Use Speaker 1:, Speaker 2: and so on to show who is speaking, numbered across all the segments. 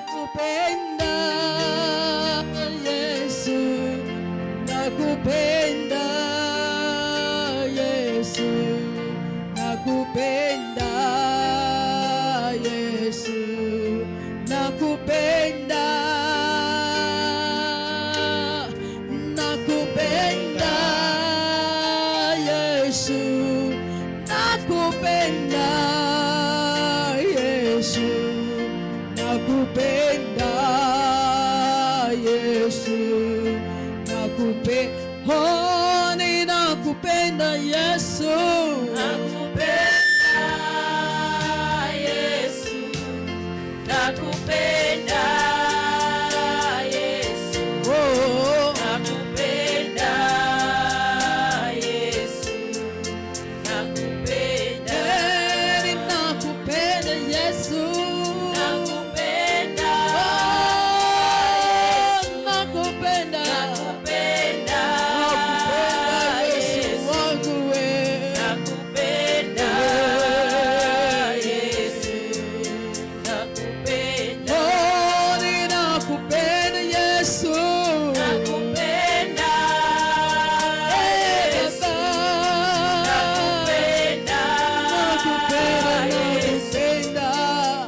Speaker 1: nakupenda Yesu, nakupenda Yesu, nakupenda Yesu, nakupenda, nakupenda Yesu, nakupenda Yesu, nakupenda Yesu, nakupenda, oh, ninakupenda Yesu,
Speaker 2: nakupenda Yesu, nakupenda Yesu,
Speaker 1: oh,
Speaker 2: nakupenda Yesu, nakupenda,
Speaker 1: ninakupenda Yesu,
Speaker 2: nakupenda
Speaker 1: oh, nakupenda,
Speaker 2: nakupenda
Speaker 1: Yesu wangu we,
Speaker 2: nakupenda Yesu, nakupenda,
Speaker 1: oh, ninakupenda Yesu,
Speaker 2: nakupenda Yesu, nakupenda nakupenda Yesu,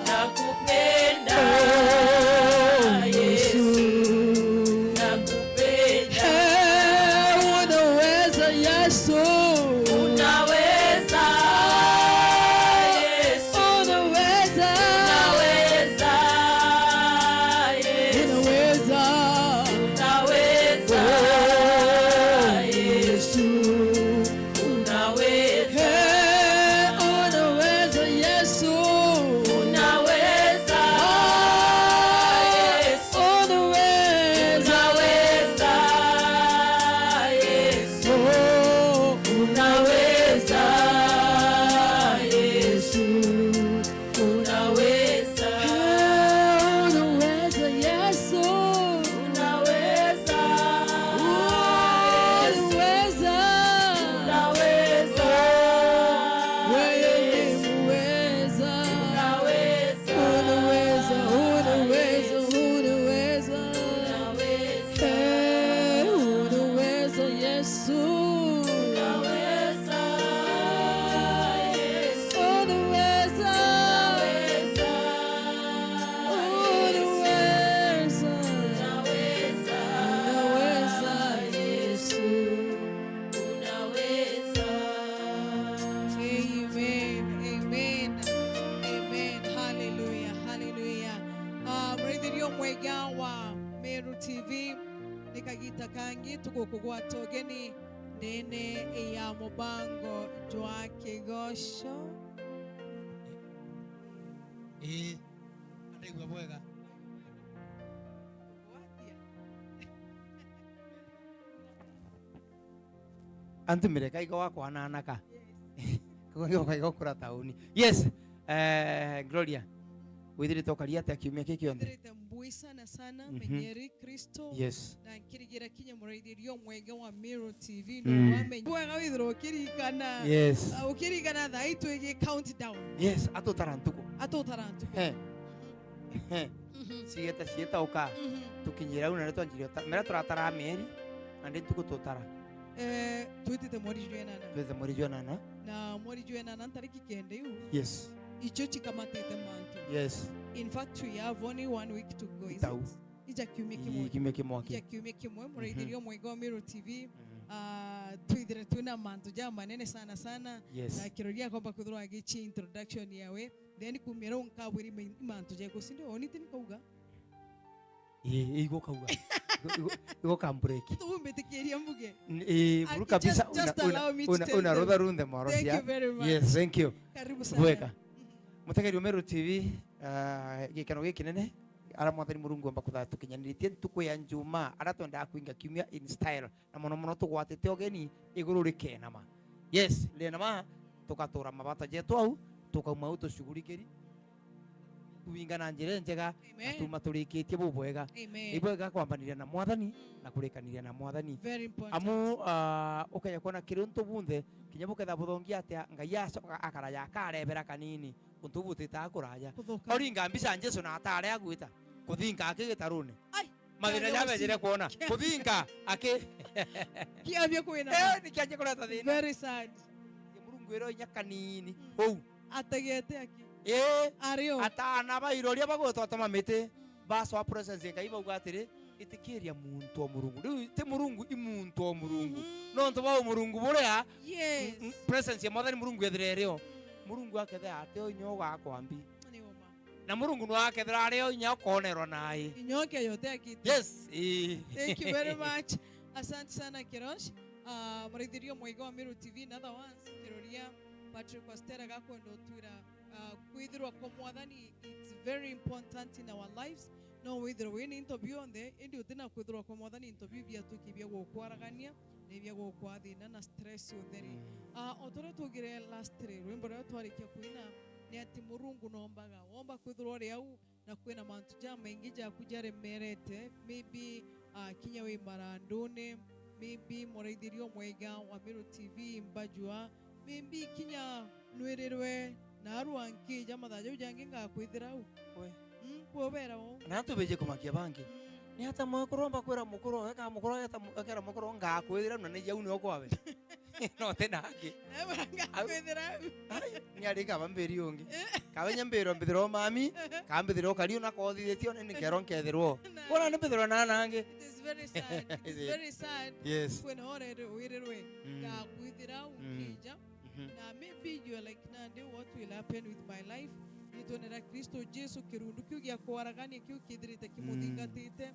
Speaker 2: nakupenda,
Speaker 1: unaweza Yesu,
Speaker 2: unaweza Yesu,
Speaker 1: unaweza,
Speaker 2: unaweza Yesu,
Speaker 1: unaweza
Speaker 2: unaweza Yesu, unaweza,
Speaker 1: unaweza Yesu,
Speaker 2: unaweza Yesu,
Speaker 1: unaweza,
Speaker 2: unaweza Yesu, unaweza Yesu, unaweza,
Speaker 1: unaweza Yesu,
Speaker 2: unaweza
Speaker 1: unaweza,
Speaker 2: unaweza
Speaker 1: wewe ni
Speaker 2: Yesu,
Speaker 1: muweza,
Speaker 2: unaweza,
Speaker 1: unaweza, unaweza, unaweza, unaweza Yesu,
Speaker 2: unaweza Yesu,
Speaker 1: unaweza, unaweza, unaweza Yesu. Amen, amen, amen. Hallelujah, hallelujah. Mrithirio mwega wa Meru TV nikagita kangi tukukugwa togeni nene ya mubango jwa kigosho.
Speaker 3: Anaigua bwega. Antu mireka iko wako ananaka. Kwa iko kura tauni. Yes. Gloria. Withiri tokaria ate kiumia kiki onde.
Speaker 1: Ndirite mbui sana sana menyeri Kristo.
Speaker 3: Yes.
Speaker 1: Na nkirigira kinya mrithirio mwega wa Meru TV no wamenye. Bwega withiro kirikana.
Speaker 3: Yes.
Speaker 1: Ukirikana thaitu igi countdown.
Speaker 3: Yes, ato tarantuko.
Speaker 1: Ato tarantu.
Speaker 3: Sieta uka. Tukinyira una neto anjirio. Mera turatara meri. Ande tuko totara.
Speaker 1: Tuitite mweri jwenana.
Speaker 3: Tuweze mweri jwenana.
Speaker 1: Na mweri jwenana tariki kende yu.
Speaker 3: Yes.
Speaker 1: Icho chikamatete mantu.
Speaker 3: Yes.
Speaker 1: In fact, we have only 1 week to go. Is
Speaker 3: Itau.
Speaker 1: it? Ija kiumia kimwe.
Speaker 3: Kiumia kimwe.
Speaker 1: Ija kiumia kimwe. Mrithirio mwega wa Meru TV. Tuithire tuna mantu ja manene sana sana.
Speaker 3: Yes.
Speaker 1: Na kiroria kwamba kuthirwa gichi introduction yawe. Then kumira unkabwiri mantu ja gusindio onitini kauga.
Speaker 3: Igo kauga. Igo kambreki.
Speaker 1: Tumbetikiria mbuge.
Speaker 3: Buru kabisa una roda runde moro.
Speaker 1: Thank you very much.
Speaker 3: Yes, thank you.
Speaker 1: Karibu sana.
Speaker 3: Bweka. Mutegerio Meru TV gikano gikinene ara mwathani Murungu amba kutha tukinyanitie tuko ya njuma ara twenda kuinga kiumia in style na muno muno tugwatite ogeni iguru rikenama. Yes, lenama tukatura mabata jetu au tukauma au tushughulikiri kuingana njire njega atuma turikitie bubwega ibwega kwambaniria na mwathani na kurikaniria na mwathani
Speaker 1: very important
Speaker 3: amu ukaya kona kiruntu bunthe kinyabuke tha buthongia atia ngai acoka akara ya karebera kanini untu butita kuraya oringa mbisa Jesu na atare agwita kuthinga akigitaruni
Speaker 1: Ai.
Speaker 3: mathina
Speaker 1: Kaya
Speaker 3: jabe
Speaker 1: usi-
Speaker 3: jire kuona kuthinga
Speaker 1: Kiambia kwina.
Speaker 3: nikianje kureta thina
Speaker 1: Very sad.
Speaker 3: Murungu ero nyakanini
Speaker 1: Mm.
Speaker 3: ou
Speaker 1: Atagete aki.
Speaker 3: Ario atana bairoria bagototoma miti baso wa presence ngai bauga atiri itikiria muntu wa Murungu riu ti Murungu imuntu wa Murungu no nto ba Murungu buria
Speaker 1: Yes.
Speaker 3: presence ya mwathani Murungu ethirereo Murungu akethe ate onyo gakwambi
Speaker 1: Ni oma.
Speaker 3: na Murungu no akethira areo nya konerwa nai
Speaker 1: Inyoke yote akiti.
Speaker 3: yes
Speaker 1: Thank you very much. Asante sana Kirosh. Mwarithirio mwega wa Miru TV na other ones Kiroria Patrick Wastera gakwendo twira kwithirwa kwa mwathani it's very important in our lives. No withirwa wini interview on the indi utina kwithirwa kwa mwathani interview bia tukibia gukwaragania ne bia gukwathina na stress utheri. Otore tugire last three rwimbo rwa twarikia kuina ni ati Murungu nombaga womba kwithirwa ri au na kwina mantu ja maingi ja kujare merete maybe kinya we marandone maybe muraithirio mwega wa Miru TV mbajua maybe kinya nwirirwe na aruanki jamathaje ujangi ngakwithira u
Speaker 3: we
Speaker 1: kwobera o
Speaker 3: na tubeje kumakia bangi ni hata mwakuromba kwera mukuro eka mukuro hata akera mukuro ngakwithira na ni jau ni okwawe no tenangi
Speaker 1: ngakwithira
Speaker 3: ni arika bamberi ongi kabenya mbero mbithiro mami kambithiro kariu na kothithitio ni ngero nkethirwo bona ni mbithiro na nangi
Speaker 1: it is very sad it's very sad
Speaker 3: yes
Speaker 1: when orere wirirwe ngakwithira ukija na maybe you are like nande what will happen with my life nitonera Kristo Jesu kirundu kiu gya kwaragania kiu kithirite kimuthingatite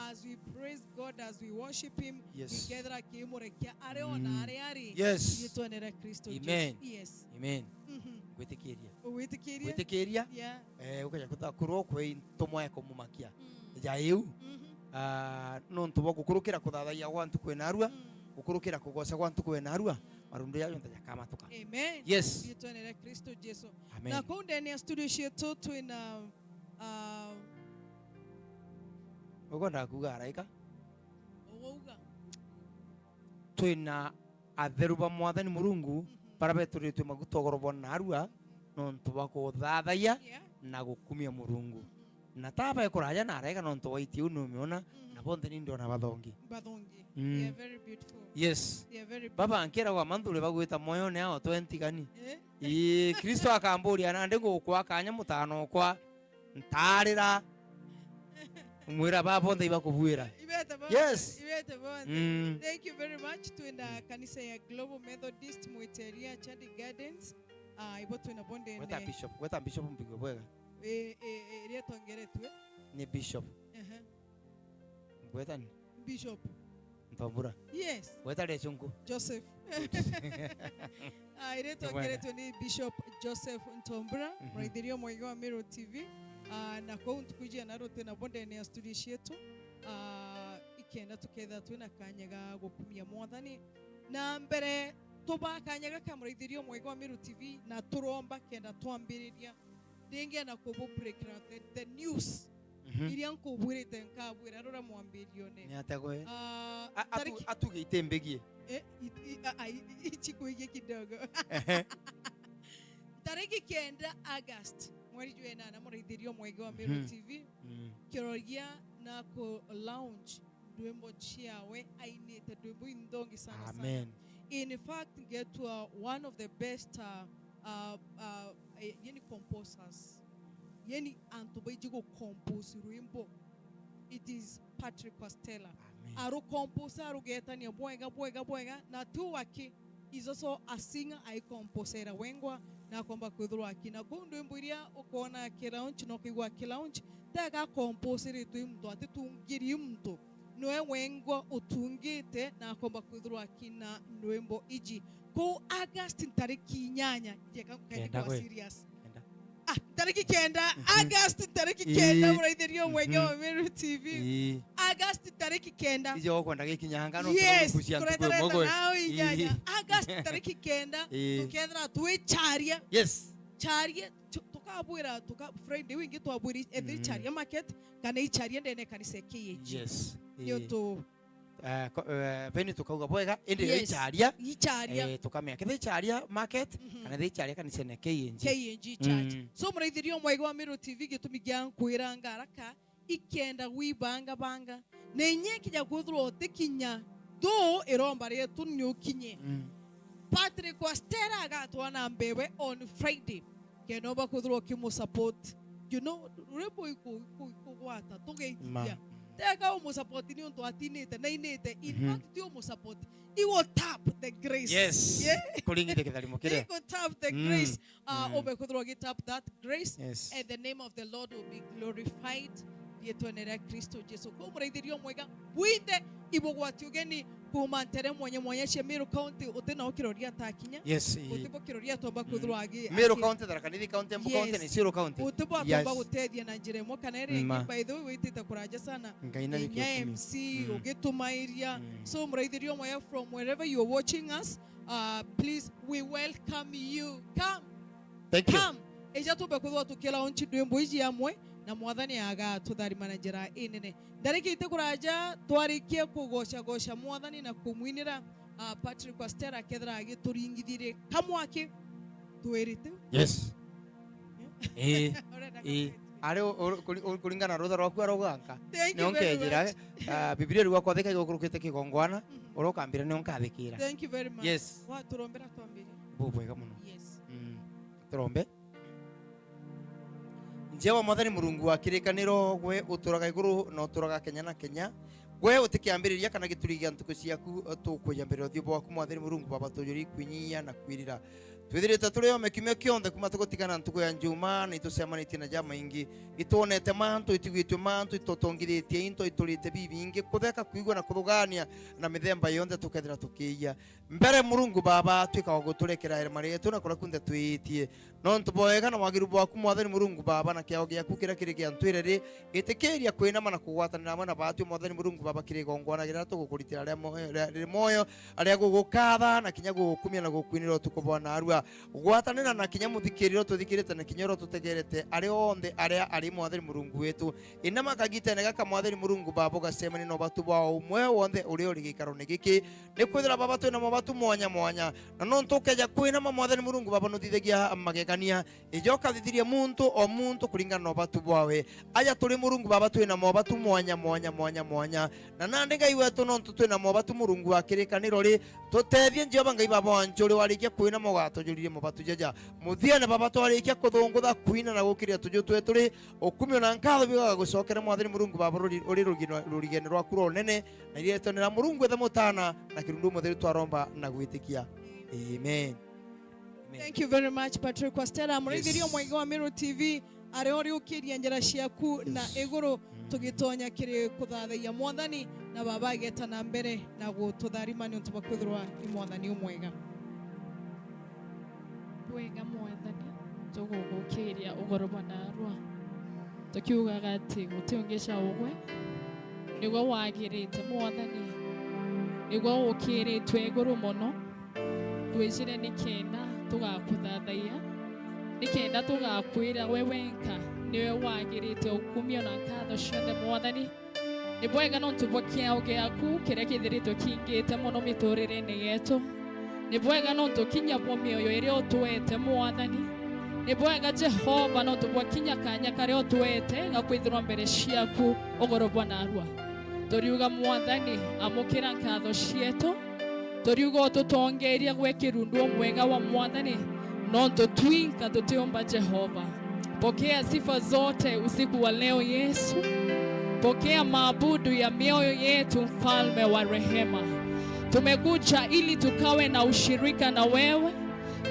Speaker 1: as we praise God as we worship him
Speaker 3: Yes.
Speaker 1: together kimurekia are ona are ari
Speaker 3: Yes.
Speaker 1: nitonera Kristo
Speaker 3: Amen.
Speaker 1: Jesu yes
Speaker 3: Amen. Gwitikiria.
Speaker 1: witikiria
Speaker 3: Gwitikiria.
Speaker 1: yeah
Speaker 3: Ukaja kuthakuro kwe ntomo yako mumakia. Jaiu. No ntubo gukurukira kuthathaia gwa ntuku kwena arua. Gukurukira kugoca gwa ntuku kwena arua. Marundu yayo ntajakamatuka.
Speaker 1: amen
Speaker 3: Yes.
Speaker 1: nitonera Kristo Jesu
Speaker 3: Amen.
Speaker 1: na kwa ndani ya studio yetu twina
Speaker 3: Ugo ndakuga araika.
Speaker 1: ouga
Speaker 3: Twina atheru ba mwathani Murungu bara beturitwe magutogorobwo na arua no ntuba kuthathaia
Speaker 1: yeah
Speaker 3: na gukumia Murungu. Na taba ekuraja na araika no ntuba itiu no miona na bonde ni ndona bathongi.
Speaker 1: bathongi
Speaker 3: Mm.
Speaker 1: they are very beautiful
Speaker 3: Yes.
Speaker 1: they are very
Speaker 3: Baba ankera wa mandure bagwita moyo ne ao 20 gani.
Speaker 1: eh
Speaker 3: Kristo akamburia na ndego kwa kanya mutano kwa ntarira mwira babo ndaiba kubuira.
Speaker 1: ibeta bo
Speaker 3: Yes.
Speaker 1: ibeta bo thank you very much twina kanisa ya Global Methodist Mwiteria Chadi Gardens ibo twina bonde
Speaker 3: Weta bishop mpigo bwega.
Speaker 1: ria tongeretwe
Speaker 3: Ni bishop. Weta ni
Speaker 1: bishop
Speaker 3: ntombura.
Speaker 1: yes
Speaker 3: Weta le chungu.
Speaker 1: Joseph ria tongeretwe ni Bishop Joseph Ntombura mraithirio mwega wa Miru TV na kwa tukujia na rote na bonde ya studio yetu ikenda tuketha twina kanyaga gukumia mwathani na mbere tuba kanyaga kamraithirio mwega wa Miru TV na turomba kenda twambiriria dingia na kubu break the news iria nkubwirite nkabwira rora mwambirio
Speaker 3: Ni
Speaker 1: ne
Speaker 3: atagwe.
Speaker 1: tariki
Speaker 3: Atugeite mbegie.
Speaker 1: ichikuige kidogo tariki kenda August mweri jwena na muraithirio mwega wa Miru TV kiroria na ko lounge ndwimbo chiawe ainite ndwimbo indongi sana sana
Speaker 3: Amen.
Speaker 1: in fact get to one of the best yeni composers yeni antobejigo compose rwimbo it is Patrick Wastera
Speaker 3: Amen.
Speaker 1: aru composer aru getania bwega na tu waki is also a singer I composer wengwa na kwamba kwithirwa akina kundu imburia ukona kilaunch no kigwa kilaunch tega composer tu mtu atitungiri mtu noe wengwa utungite na kwamba kwithirwa akina ndwimbo iji ko August tariki nyanya jeka kwa serious tariki kenda August tariki kenda muraithirio mwega wa Miru TV August tariki kenda
Speaker 3: Ijo kwenda gikinyanga no
Speaker 1: yes
Speaker 3: kucia
Speaker 1: kuretera
Speaker 3: ntuko
Speaker 1: nao inyanya August tariki kenda tukethra twicharia
Speaker 3: yes
Speaker 1: charia tukabwira Friday wingi twabwira every charia market kana icharia ndene kanisa KH
Speaker 3: yes
Speaker 1: yo to
Speaker 3: veni tukauga bwega indi
Speaker 1: yes.
Speaker 3: icharia tukamea kithe icharia market kana the icharia kanisa ne KNG
Speaker 1: KNG church so muraithirio mwega wa Miru TV gitumi gya nkwira ngaraka ikenda wibanga banga nenye kija kuthro tekinya do iromba retu ni ukinye Patrick Wastera agatwana mbebe on Friday kenoba kuthro kimu support rebo iko wata togeithia tega umu support ni unto atinete na inete in fact ti umu support he will tap the grace.
Speaker 3: Yes. Kulingite kithalimo kire.
Speaker 1: He will tap the grace. Obe kuthro get tap that grace.
Speaker 3: Yes.
Speaker 1: And the name of the Lord will be glorified. Yetonera Kristo Jesu. Ko muraithirio mwega. Winde ibogwati ugeni kumantere mwenye Meru County utena okiroria takinya.
Speaker 3: Yes.
Speaker 1: Utibo kiroria tomba kuthro agi.
Speaker 3: Meru County Tharaka-Nithi County Embu County ni Isiolo County.
Speaker 1: Utibo tomba gutedia na njire mo kana ere by the way witita kuraja sana. Nya MC ugitumairia. So muraithirio mwega from wherever you are watching us. Please we welcome you. Come.
Speaker 3: Thank you.
Speaker 1: Come. Eja tobe kuthwa tukela onchi ndwembo iji amwe na mwathani aga tuthari manajera inene ndariki itekuraja twarikie kugosha mwathani na kumwinira Patrick Wastera kethra agituringithire kamwake twerite.
Speaker 3: Yes. Are kulingana rotha rwaku aroganka nionkenjira Biblia riwa kwathika igurukite kigongwana urokambira nionkathikira.
Speaker 1: Thank you very much.
Speaker 3: Yes.
Speaker 1: Wa turombera twambire
Speaker 3: bubwega muno.
Speaker 1: Yes.
Speaker 3: Turombe. Jewa mwathani Murungu wa kirikaniro gwe uturaga iguru na uturaga Kenya na Kenya gwe utikiambiriria kana gituri gia ntuku ciaku tukuyambirira thiumbo waku mwathani Murungu baba tuyuri kwinyia na kwirira twithirite turi omekimio kionthe kuma tugutigana ntuku ya njuma ni tucemanitie na jama ingi itonete mantu itigwitwe mantu itotongithitie into iturite bibingi kutheka kuigwa na kuthugania na mithemba yonthe tukethira tukiia mbere Murungu baba twika guturekera herema rietu na kura kunthe twiitie no ntuboega na wagiru bwaku mwathani Murungu baba na kiao giaku kira kiri gia ntwirere itikiria kwinama na kugwatanira amwe na batu mwathani Murungu baba kiri gongwana gira tugukuritira aria moyo aria gugukatha na kinya gukumia na gukwinira utuku bwana arua gwatanira na kinya muthikiriro tuthikirite na kinya ro tutegerete aria onthe aria ari mwathani Murungu wetu inama kagitene gaka mwathani Murungu baba gacemani no batu ba umwe wonthe uri uri gikaro ni giki ni kwithira baba twina mabatu mwanya mwanya na no ntukeja kwinama mwathani Murungu baba nutithagia magegania ijoka thithirie muntu o muntu kuringana no batu bwawe aja turi Murungu baba twina mabatu mwanya na nande ngai wetu no twina mabatu Murungu wa kirikaniro ri tutethie Jehova ngai baba wanjuri warikia kwina mogato juririe mabatu jaja muthiane baba twarikia kuthungutha kwina na gukiria tuju tweturi ukumio na nkatho bigaga gucokera mwathani Murungu baba uri rugine rwaku ronene na iretonera Murungu ethe mutana na kirundu mutheru twaromba na gwitikia amen.
Speaker 1: Thank you very much Patrick Wastera muraithirio mwega wa Meru TV ariori ukiria njira ciaku na iguru tugitonya kiri kuthathaia mwathani na baba ageta na mbere na gututharima ni untu bakwithirwa ni mwathani umwega
Speaker 2: wega mwathani tugugukiria ugorobwa narua tukiugaga ati gutiungisha ugwe niguo wagirite mwathani niguo ukiritwe iguru muno twicire ni kenda tugakuthathaia ni kenda tugakwira we wenka niwe wagirite ukumio na nkatho ciothe mwathani ni bwega no ntubwo kiao giaku kiria kithiritwe kingite muno miturire-ini yetu ni bwega no tukinya bwo mioyo iria utwete mwathani ni bwega Jehova no tubwo kinya kanya karia utwete gakwithirwa mbere ciaku ugorobwa narua turiuga mwathani amukira nkatho cietu turiuga tutongeria gwe kirundu mwega wa mwathani no tutwinka tutiomba Jehova pokea sifa zote usiku wa leo Yesu pokea maabudu ya mioyo yetu mfalme wa rehema tumekuja ili tukawe na ushirika na wewe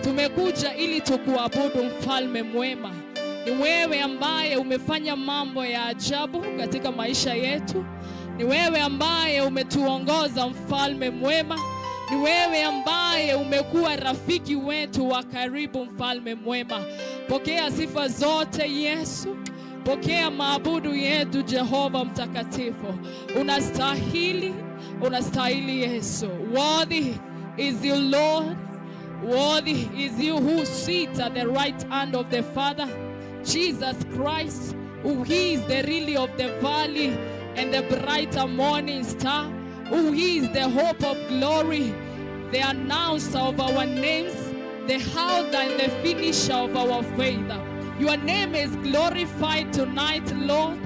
Speaker 2: tumekuja ili tukuabudu mfalme mwema ni wewe ambaye umefanya mambo ya ajabu katika maisha yetu ni wewe ambaye umetuongoza mfalme mwema ni wewe ambaye umekuwa rafiki wetu wa karibu mfalme mwema pokea sifa zote Yesu pokea maabudu yetu Jehova mtakatifu unastahili Yesu worthy is you Lord worthy is you who sits at the right hand of the Father Jesus Christ who is the lily of the valley and the brighter morning star who is the hope of glory the announcer of our names the author and the finisher of our faith your name is glorified tonight Lord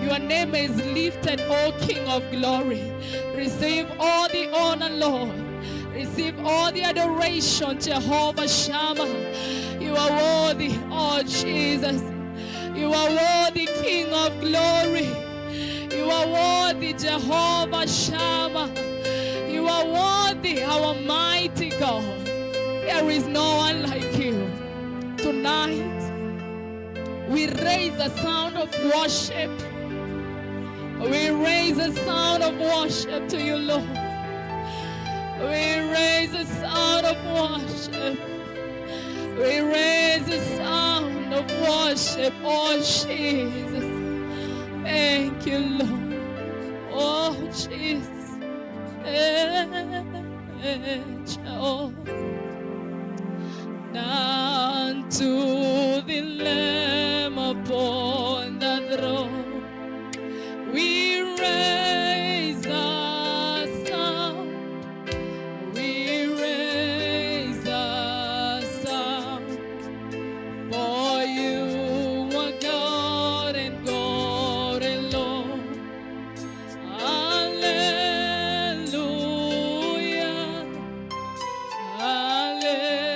Speaker 2: Your name is lifted, O King of glory. Receive all the honor, Lord. Receive all the adoration, Jehovah Shammah. You are worthy, oh Jesus. You are worthy, King of glory. You are worthy, Jehovah Shammah. You are worthy, our mighty God. There is no one like you. Tonight, we raise the sound of worship. We raise a sound of worship to you, Lord. We raise a sound of worship. We raise a sound of worship, oh Jesus. Thank you, Lord. Oh Jesus. Unto the Lamb upon the throne. We raise a sound, we raise a sound, for you are God and God alone. Hallelujah, hallelujah.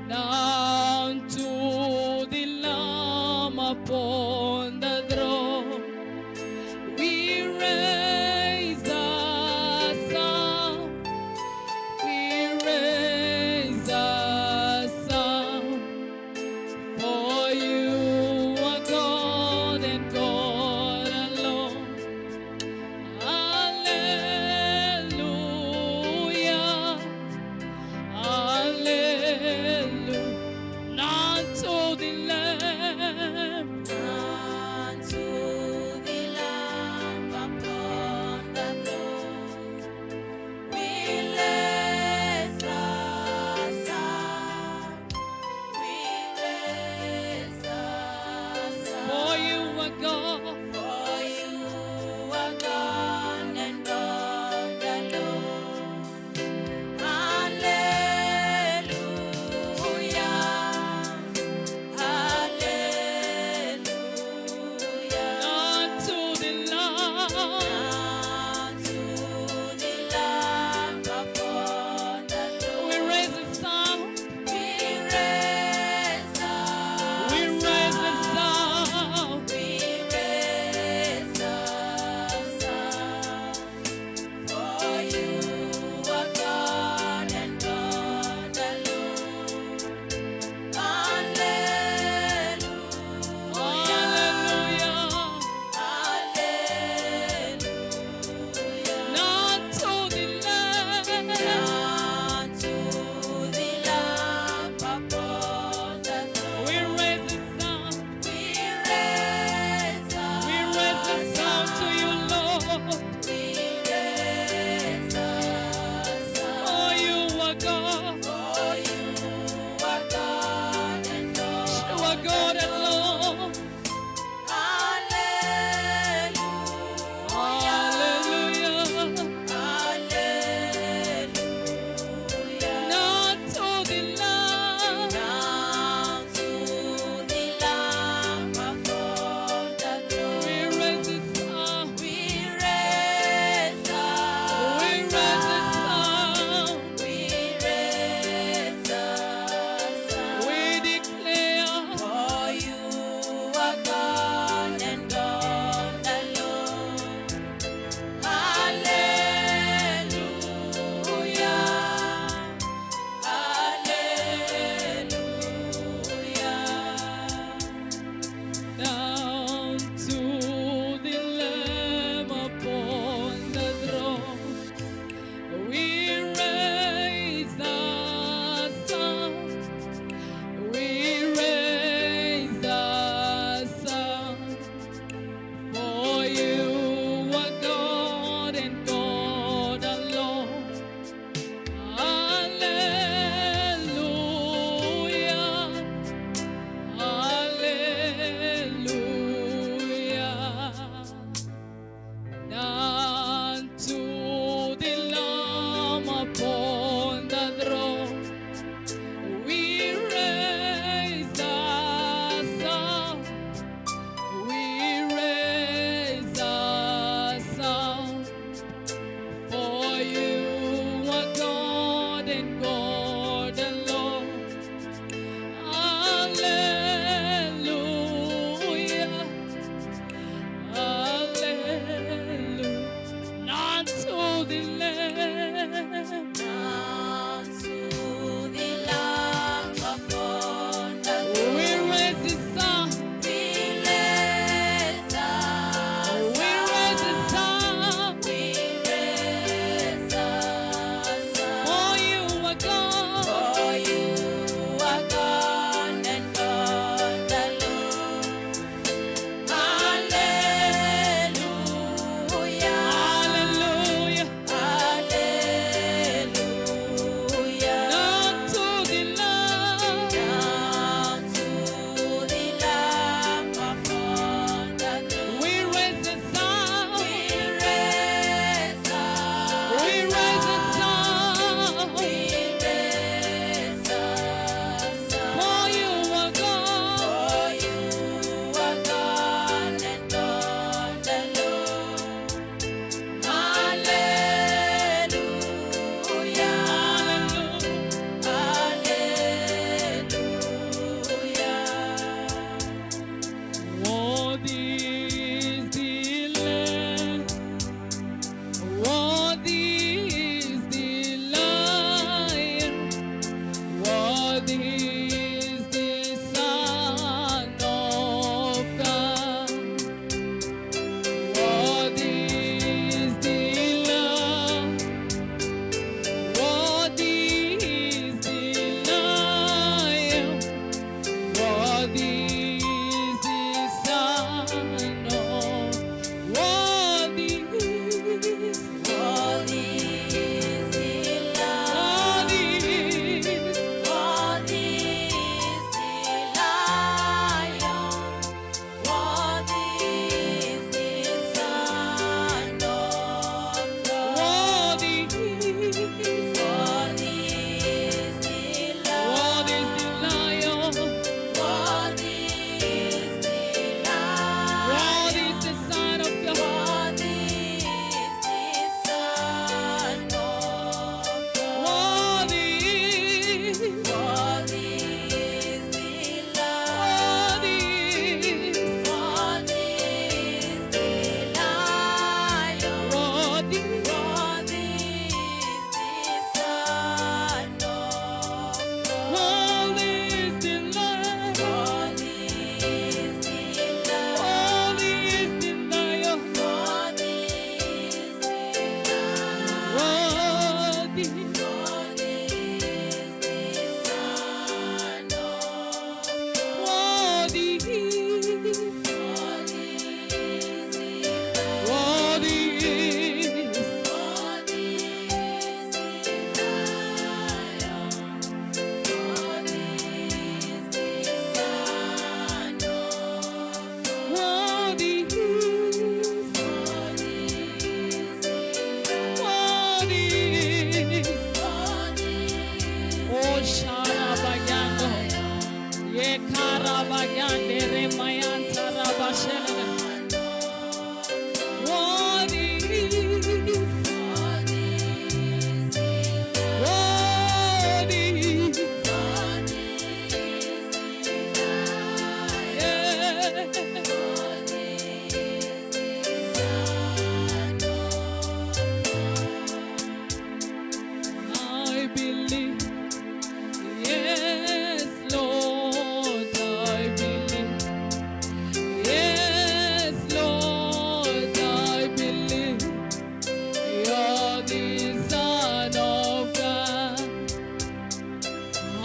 Speaker 2: Down to the Lamb upon the throne, we raise a sound, we raise a sound, for you are God and God alone. Hallelujah, hallelujah. Not to the Lamb. rabagande remayanta rabashele. What is I believe, yes, Lord, I believe, yes, Lord, I believe, you're the Son of God.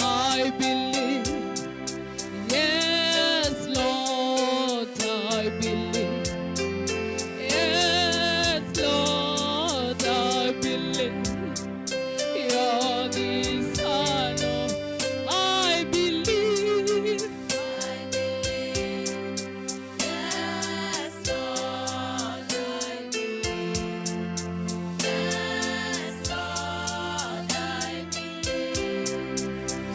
Speaker 2: I believe, yes, Lord, I believe, yes, Lord, I believe. You're the Son of I believe. Yes, Lord, I believe. Yes, Lord, I believe.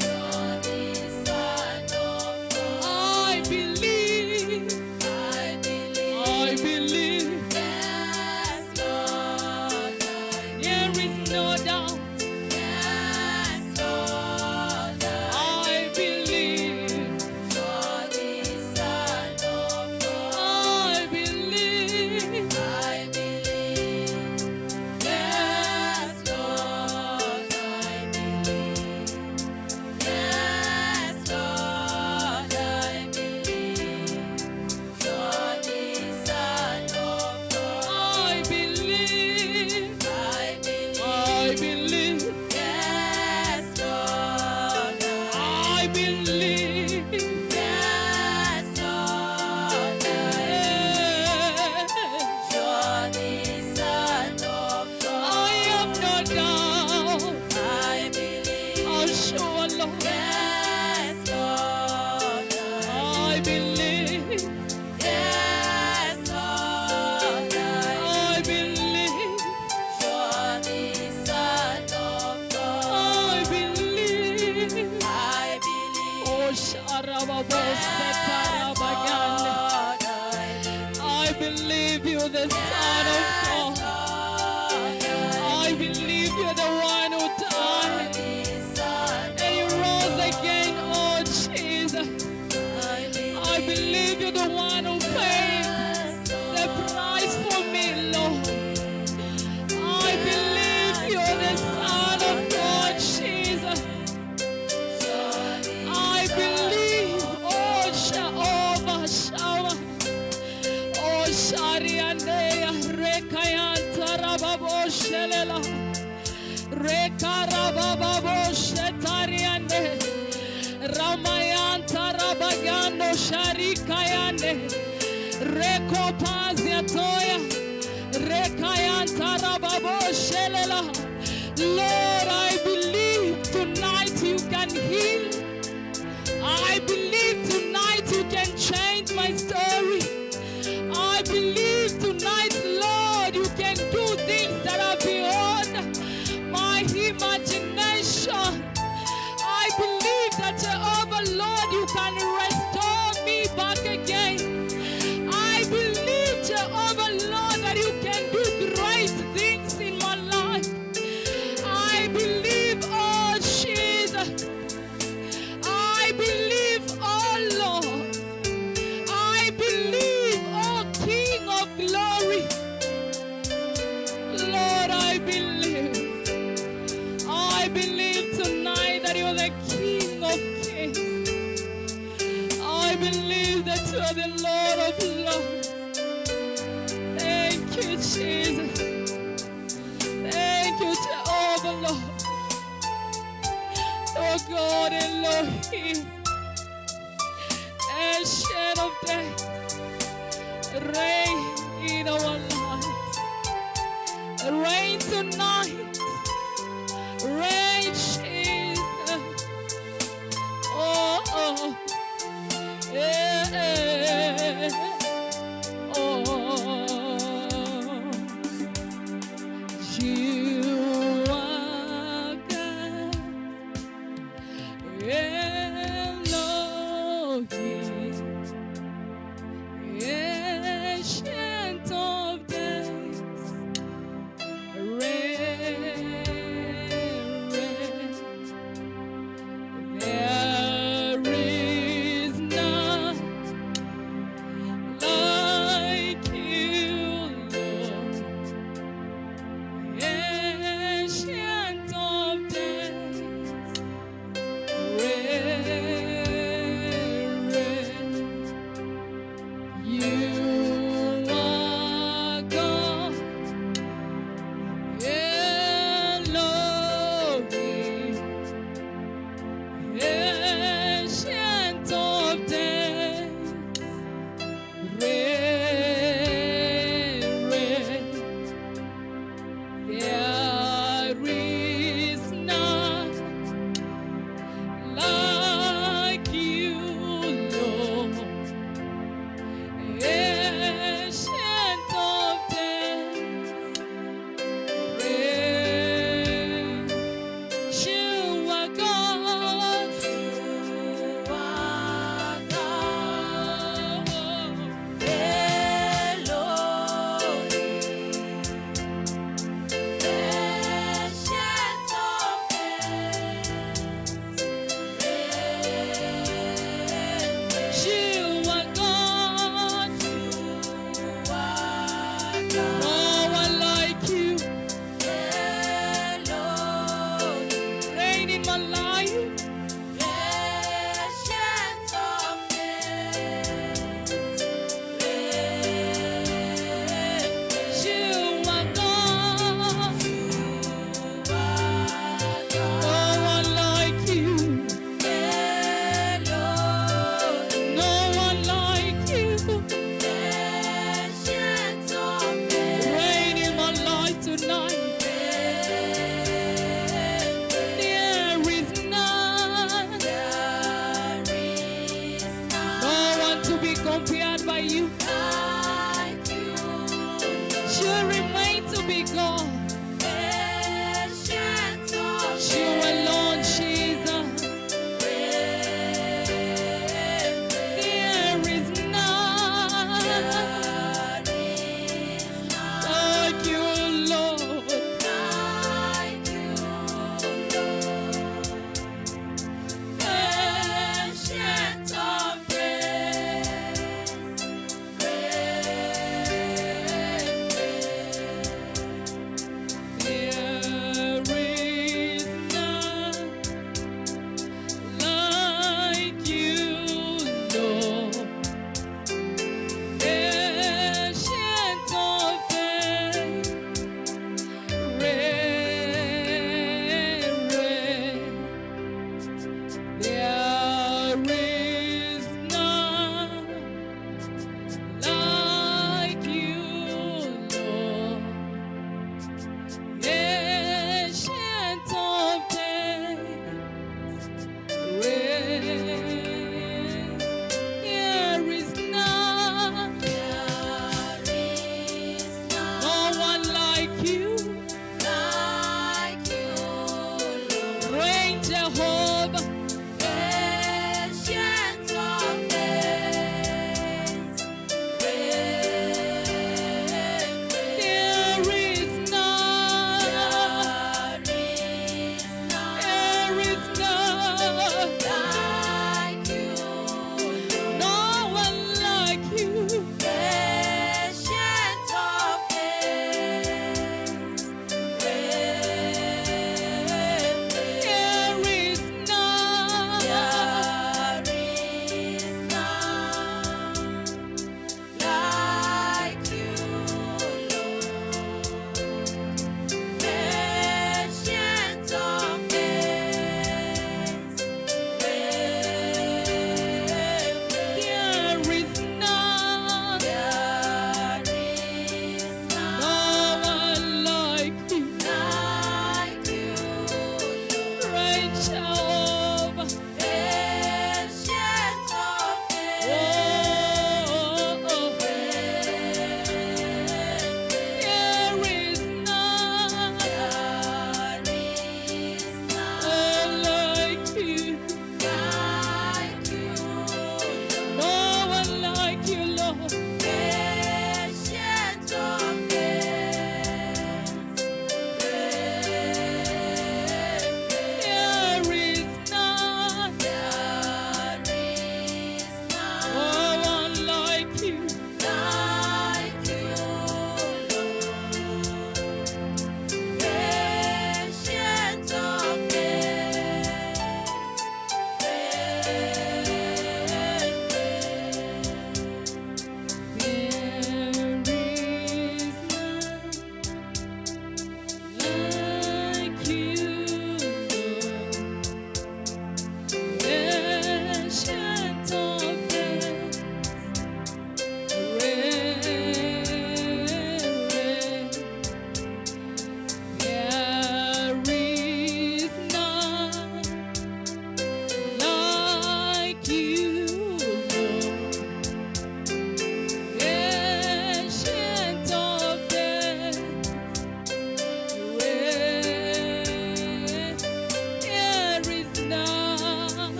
Speaker 2: You're the Son of God. I believe. I believe. Yes, Lord, there is no doubt. I believe, you're the Son of God. I believe, yes, Lord, I believe, yes, Lord, I believe, you're the Son of God. I believe, I believe. Yes, Lord, I believe. Yes, Lord, you're the Son of God. I have no doubt. I believe. Oh, sure, Lord. Yes, Lord, I believe. Yes, Lord, I believe. You're the Son of God. I believe. Oh, Sharababo Satarabagande. I believe you're the Son of God. I believe you're the one who died and you rose again, oh Jesus. I believe you're the one who paid the price for me, Lord. I believe you're the Son of God, Jesus. I believe, oh Jehovah Shammah, oh Shariandea, Rekayanta Rababo Shelela, Rekarababo Shetariande, Ramayanta Rabagando Sharikayande, Rekopazia Toya, Rekayanta Rababo Shelela. Lord, I believe tonight you can heal. I believe tonight you can change my story. I believe tonight, Lord, you can do things that are beyond my imagination. I believe that Jehovah, Lord, you can restore me back again. I believe, Jehovah, Lord, that you can do great things in my life. I believe, oh Jesus. I believe, oh Lord. I believe, oh King of glory. Lord, I believe. I believe tonight that you're the King of kings. I believe that you're the Lord of lords. Thank you, Jesus. Thank you, Jehovah, Lord. Oh God, Elohim, Ancient of Days, reign in our lives. Reign tonight. Reign, Jesus. Oh, oh, yeah. Oh, you are God. Elohim.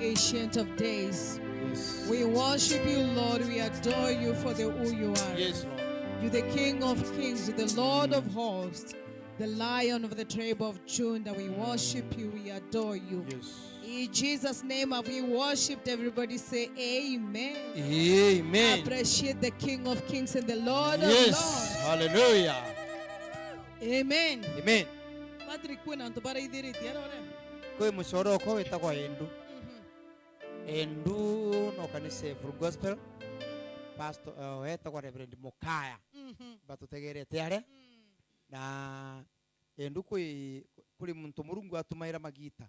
Speaker 1: Ancient of Days.
Speaker 3: Yes.
Speaker 1: We worship you, Lord. We adore you for who you are.
Speaker 3: Yes, Lord.
Speaker 1: You're the King of Kings, the Lord of Hosts, the Lion of the tribe of Judah. We worship you. We adore you.
Speaker 3: Yes.
Speaker 1: In Jesus' name have we worshipped. Everybody say amen.
Speaker 3: Amen.
Speaker 1: Appreciate the King of Kings and the Lord of
Speaker 3: Yes.
Speaker 1: Lords.
Speaker 3: Hallelujah.
Speaker 1: Amen.
Speaker 3: Amen.
Speaker 1: Patrick kuna ntubara idiri tiarore.
Speaker 3: Kwe musoro ko wetagwa endu. Endu no kanise Full Gospel. Pastor wetagwa Reverend Mokaya. Batutegerete are. Na endu kuri muntu murungu atumaira magita.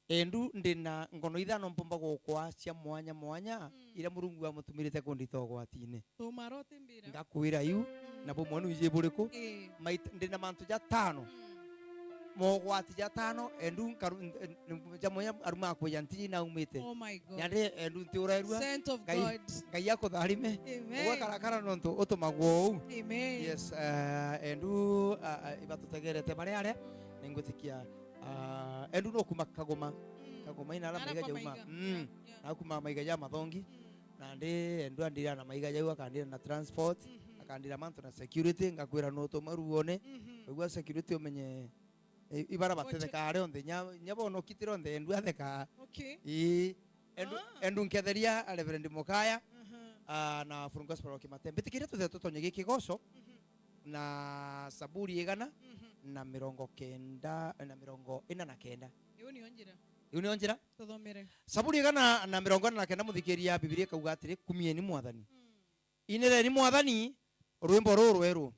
Speaker 3: Endu ndina ngono ithano mpomba gukwa cia mwanya mwanya ira murungu amutumirite kunditogwa atine.
Speaker 1: Tumarote mbira.
Speaker 3: Ngakwira yu na bomonu ije buriko. Ndina mantu ja tano. Mogwati ja tano endu jamoya aruma ko yanti na umite.
Speaker 1: Oh my God.
Speaker 3: Yande endu ntiurairwa.
Speaker 1: Saint of God.
Speaker 3: Ngaya ko tharime.
Speaker 1: Amen.
Speaker 3: Uwa karakara nonto otomagwo.
Speaker 1: Amen.
Speaker 3: Yes, endu ibatutegerete bari are ningutikia endu no kuma kagoma ina ala maiga jauma na kuma maiga ya mathongi na ndi endu andira na maiga jaua kandira na transport akandira manto na security ngakwira no to maruone gwa security umenye ibara batete kare onde nyabono kitiro onde endu atheka.
Speaker 1: Okay.
Speaker 3: Endu nketheria Reverend Mokaya na Full Gospel Kimatembe tikire tuthe tutonye gikigoco na saburi igana na 49. Iu ni onjira
Speaker 1: Tuthomere.
Speaker 3: saburi igana na 49 muthikiria Biblia kauga atiri kumieni mwathani inire ni mwathani rwimbo ruru rweru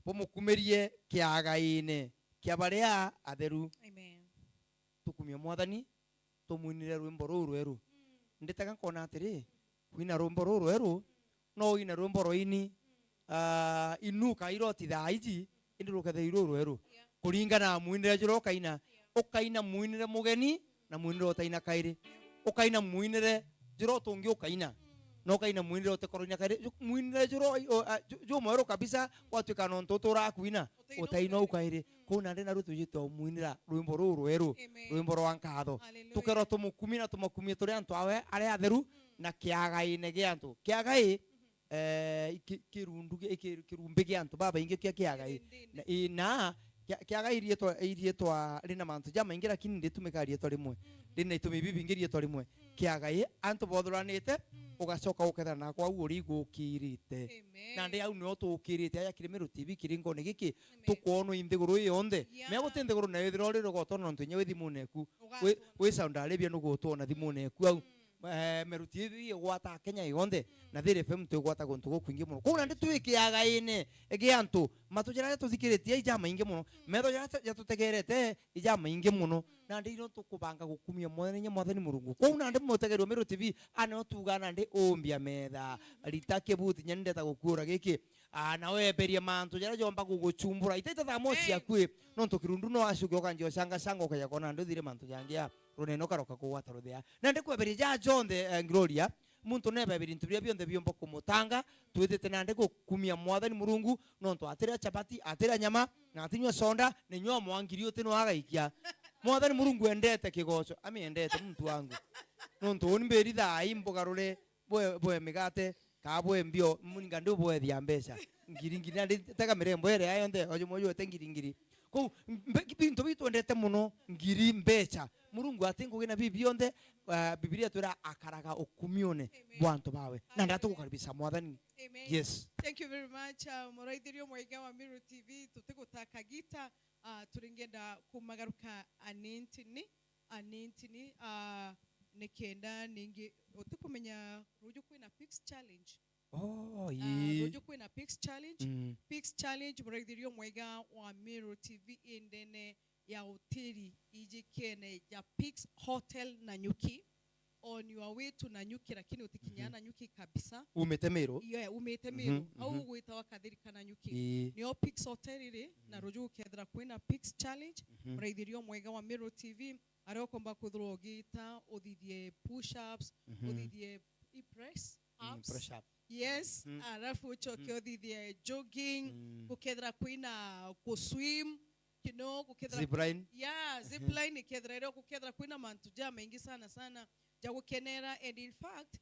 Speaker 3: pumukumerie kiagaine kia baria atheru.
Speaker 1: Amen.
Speaker 3: Tukumie mwathani tumuinire rwimbo ruru rweru nditaka kona atiri kuina rwimbo ruru rweru no ina rwimbo roini inuka iroti thaiji indiruke ruru rweru kuringana muinire juro kaina ukaina muinire mugeni na muinire otaina kairi ukaina muinire juro tungi ukaina no kaina muinire otekoronya kairi muinire juro jo mwero kabisa watu kanonto tora kuina otaina ukairi kuna ndena rutu jito muinira rwimbo ruru rweru rwimbo rwa nkatho tukero tumukumina tumukumie turi antu awe ari atheru na kiagaine giantu kiagai kirumbi giantu baba ingi kiagai na kiagai irietwa rina mantu jama ingira kini nditumika rietwa rimwe rina itumi bibi rietwa rimwe kiagai antu bothranite ugacoka ukethana na kwa uri gukirite na ndi au no tukirite aya Kirimeru TV kiringo ni giki tukono inthiguru yonde me gutinde guru na ithiro ri rogoto no ntunye we thimuneku we sound arabia no gutona thimuneku au Meru TV gwata Kenya yonde na thire FM tu gwata gontu gokwingi muno kuna ndi twikiaga ine egiantu matujira tuthikiritie ijama ingi muno metho ya tutegerete ijama ingi muno na ndi no tukubanga gukumia mwathani murungu kuna ndi mutegerwo Meru TV ano tugana ndi ombia metha litake buti nyende ta gukura giki na we beria mantu jara jomba guguchumbura itete tha mosi akwe no tukirundu no ashuke okanjo sanga okaya kona ndi thire mantu jangia runeno karoka kuwata ruthia na ndi kweberia ja jonde Gloria muntu nebe birintu bia bionde biombo kumutanga twithite na ndi gukumia mwathani murungu no ntu atira chapati atira nyama na atinywa sonda ni nywa mwangiri utino agaikia mwathani murungu endete kigoco endete muntu wangu no ntu nimberi tha imbogarure bwe migate kabwe mbio muninga ndu bwe thia mbeca ngiri ndi tega mirembo ere ayonde ojo moyo ete ngiri ko bintu bitu ndete muno ngiri mbeca murungu atingo gina bibionde Biblia tura akaraga okumione bwantu bawe na ndatukukaribisha mwathani. Yes,
Speaker 1: thank you very much muraithirio mwega wa Meru TV tutikutaka gita turingenda kumagaruka anintini nikenda ningi utikumenya ruju kwina Pix Challenge. Ruju kwina Pix Challenge. Pix Challenge muraithirio mwega wa Meru TV indene ya hoteli ijikene ya Pix Hotel Nanyuki on your way to Nanyuki lakini utikinyana Nanyuki kabisa
Speaker 3: umetemero
Speaker 1: umetemero au gwita wakathirika Nanyuki niyo Pix Hotel iri na ruju kethra kwina Pix Challenge muraithirio mwega wa Meru TV ariko komba kuthro gita uthithie push ups uthithie press ups yes arafu choke uthithie jogging ukethra kwina ku swim kino kukethra
Speaker 3: Zipline.
Speaker 1: zipline ikethra ero kukethra kwina mantu ja mengi sana ja gukenera, and in fact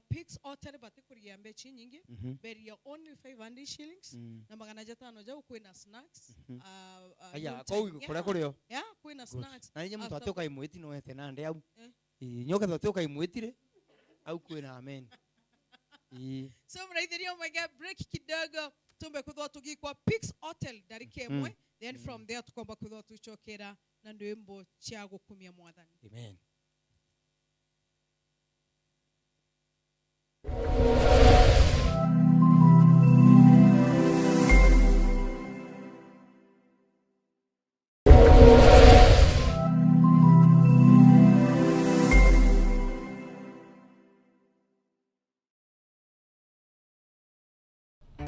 Speaker 1: Pigs Hotel batikuria mbechi nyingi beri ya only 500 shillings na magana 500 ja kwina snacks
Speaker 3: aya kwa kurio
Speaker 1: kwina snacks
Speaker 3: na nyinyi mtu atoka imweti no ete nande au nyoka atoka imwetire au kwina amen.
Speaker 1: So mraithirio mwega break kidogo tumbe kuthwa tugikwa Pigs Hotel darikemwe then from there tukomba kuthwa tuchokera na ndwimbo cia gukumia mwathani.
Speaker 3: Amen.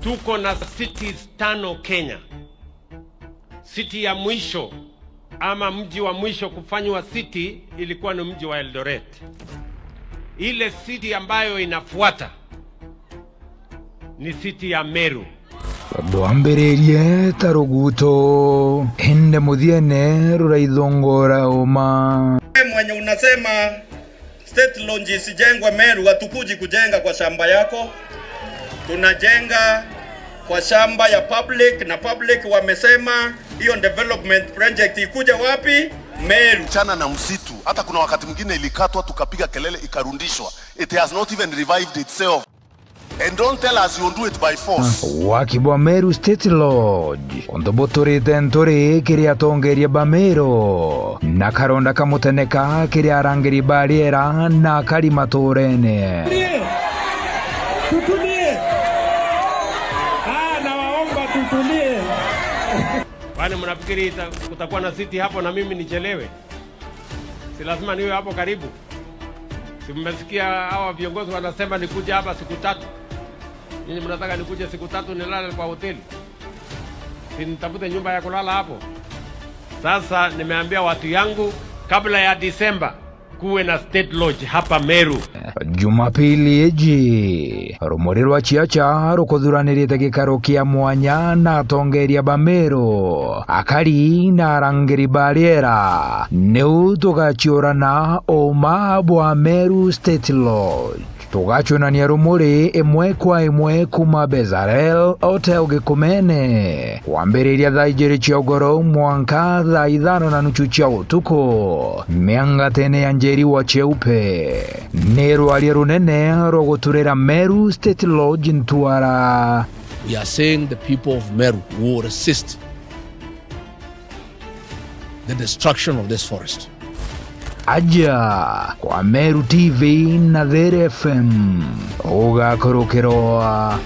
Speaker 4: Tuko na cities 5 Kenya. City ya mwisho ama mji wa mwisho kufanywa city ilikuwa ni mji wa Eldoret. Ile city ambayo inafuata ni city ya Meru.
Speaker 5: Bwambererie taruguto hende muthiene ruraithongora uma.
Speaker 6: Mwenye unasema state launch isijengwe Meru, hatukuji kujenga kwa shamba yako, tunajenga kwa shamba ya public, na public wamesema hiyo development project ikuja wapi? Meru.
Speaker 7: Chana na msitu, hata kuna wakati mwingine ilikatwa tukapiga kelele ikarundishwa. It has not even revived itself. And don't tell us you'll do it by force.
Speaker 5: Wakibwa Meru State Lodge ondobotorete ntore kiria tongeria Bamero na karonda kamuteneka kiria arangeri bariera na karima torene.
Speaker 6: Tutulie. Nawaomba tutulie.
Speaker 4: Wale mnafikiri kutakuwa na city hapo na mimi nichelewe? Si lazima niwe hapo karibu. Si mmesikia hawa viongozi wanasema nikuje hapa siku 3. Nyinyi mnataka nikuje siku 3 nilale kwa hoteli? Si nitafute nyumba ya kulala hapo? Sasa nimeambia watu yangu kabla ya Disemba kuwe na State Lodge hapa Meru.
Speaker 5: Jumapili eji rumuri rwa chiacha rukuthuranirite gikaro kia mwanya na atongeria Bamero akari na arangeri bariera niu tugachiurana uma bwa Meru State Lodge tugachunania rumuri imwe kwa imwe kuma Bezarel Hotel Gikumene kwambiriria thaa 2 cia ugoro mwanka thaa 5:30 cia utuku mianga tene ya njeri wa cheupe nero alia runene rogoturera Meru State Lodge Ntwara.
Speaker 8: We are saying the people of Meru will resist the destruction of this forest.
Speaker 5: Aja kwa Meru TV na There FM ugakorokeroa.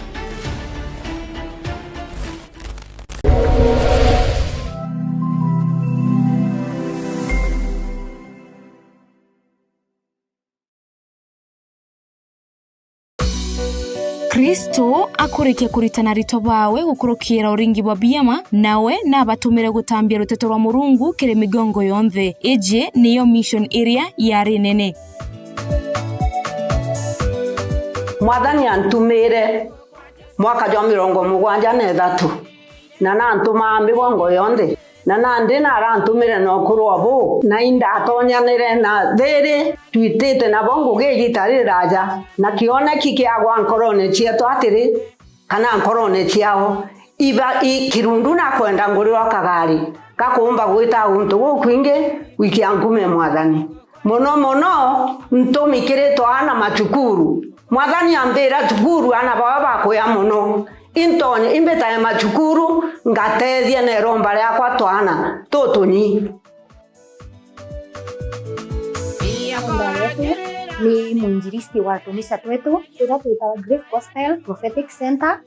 Speaker 9: Kristo akurikia kuritana rito bawe gukurukira uringi bwa biama nawe nabatumire gutambia ruteto rwa Murungu kire migongo yonthe. Eje niyo mission area ya Rinene.
Speaker 10: Mwathani antumire mwaka jwa 73 na nantuma migongo yonthe na nandi na arantumire no kurwa bu na inda atonyanire na There twitite na bongo gigitari raja na kione kikiagwa nkorone cietu atiri kana nkorone ciao iba ikirundu na kwenda ngurwa kagari gakumba gwita untu gukwinge wiki angume Mwathani mono ntumikire twana machukuru Mwathani ambira chukuru ana baba bakoya muno intonye imbeta ya machukuru ngatethia na romba yakwa twana tutunyi.
Speaker 11: Ni mwinjilisti wa kanisa twetu twitawa Grace Gospel Prophetic Center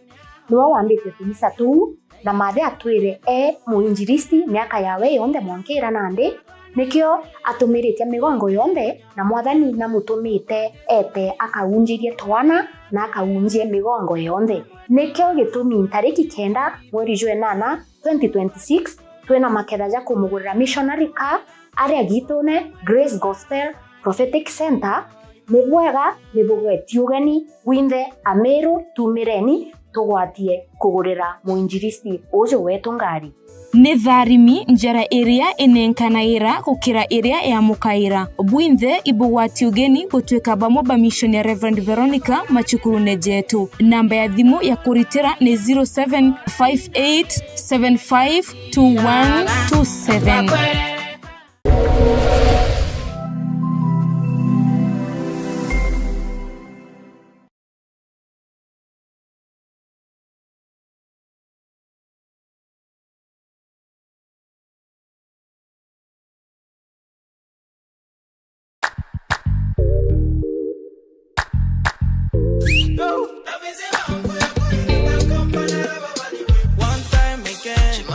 Speaker 11: niwo wambite kanisa tu na mathe atwire mwinjilisti miaka yawe yonthe mwankira nandi nikio atumiritie migongo yonthe na Mwathani na mutumite ete akaunjirie twana na akaunjie migongo yonthe nikio gitumi tariki 9 mweri June 2026 twina maketha ja kumugurira missionary car aria gitune Grace Gospel Prophetic Center ni bwega ni bugweti ugeni winthe Ameru tumireni tugwatie kugurira muinjilisti ujo wetu ngari
Speaker 9: nĩ tharimi njara iria inenkanagira gukira iria ya mukaira bwinthe ibugwati ugeni gutuika bamwe mission ya Reverend Veronica Machukuru Nejetu. Namba ya thimu ya kuritira ni 0758752127.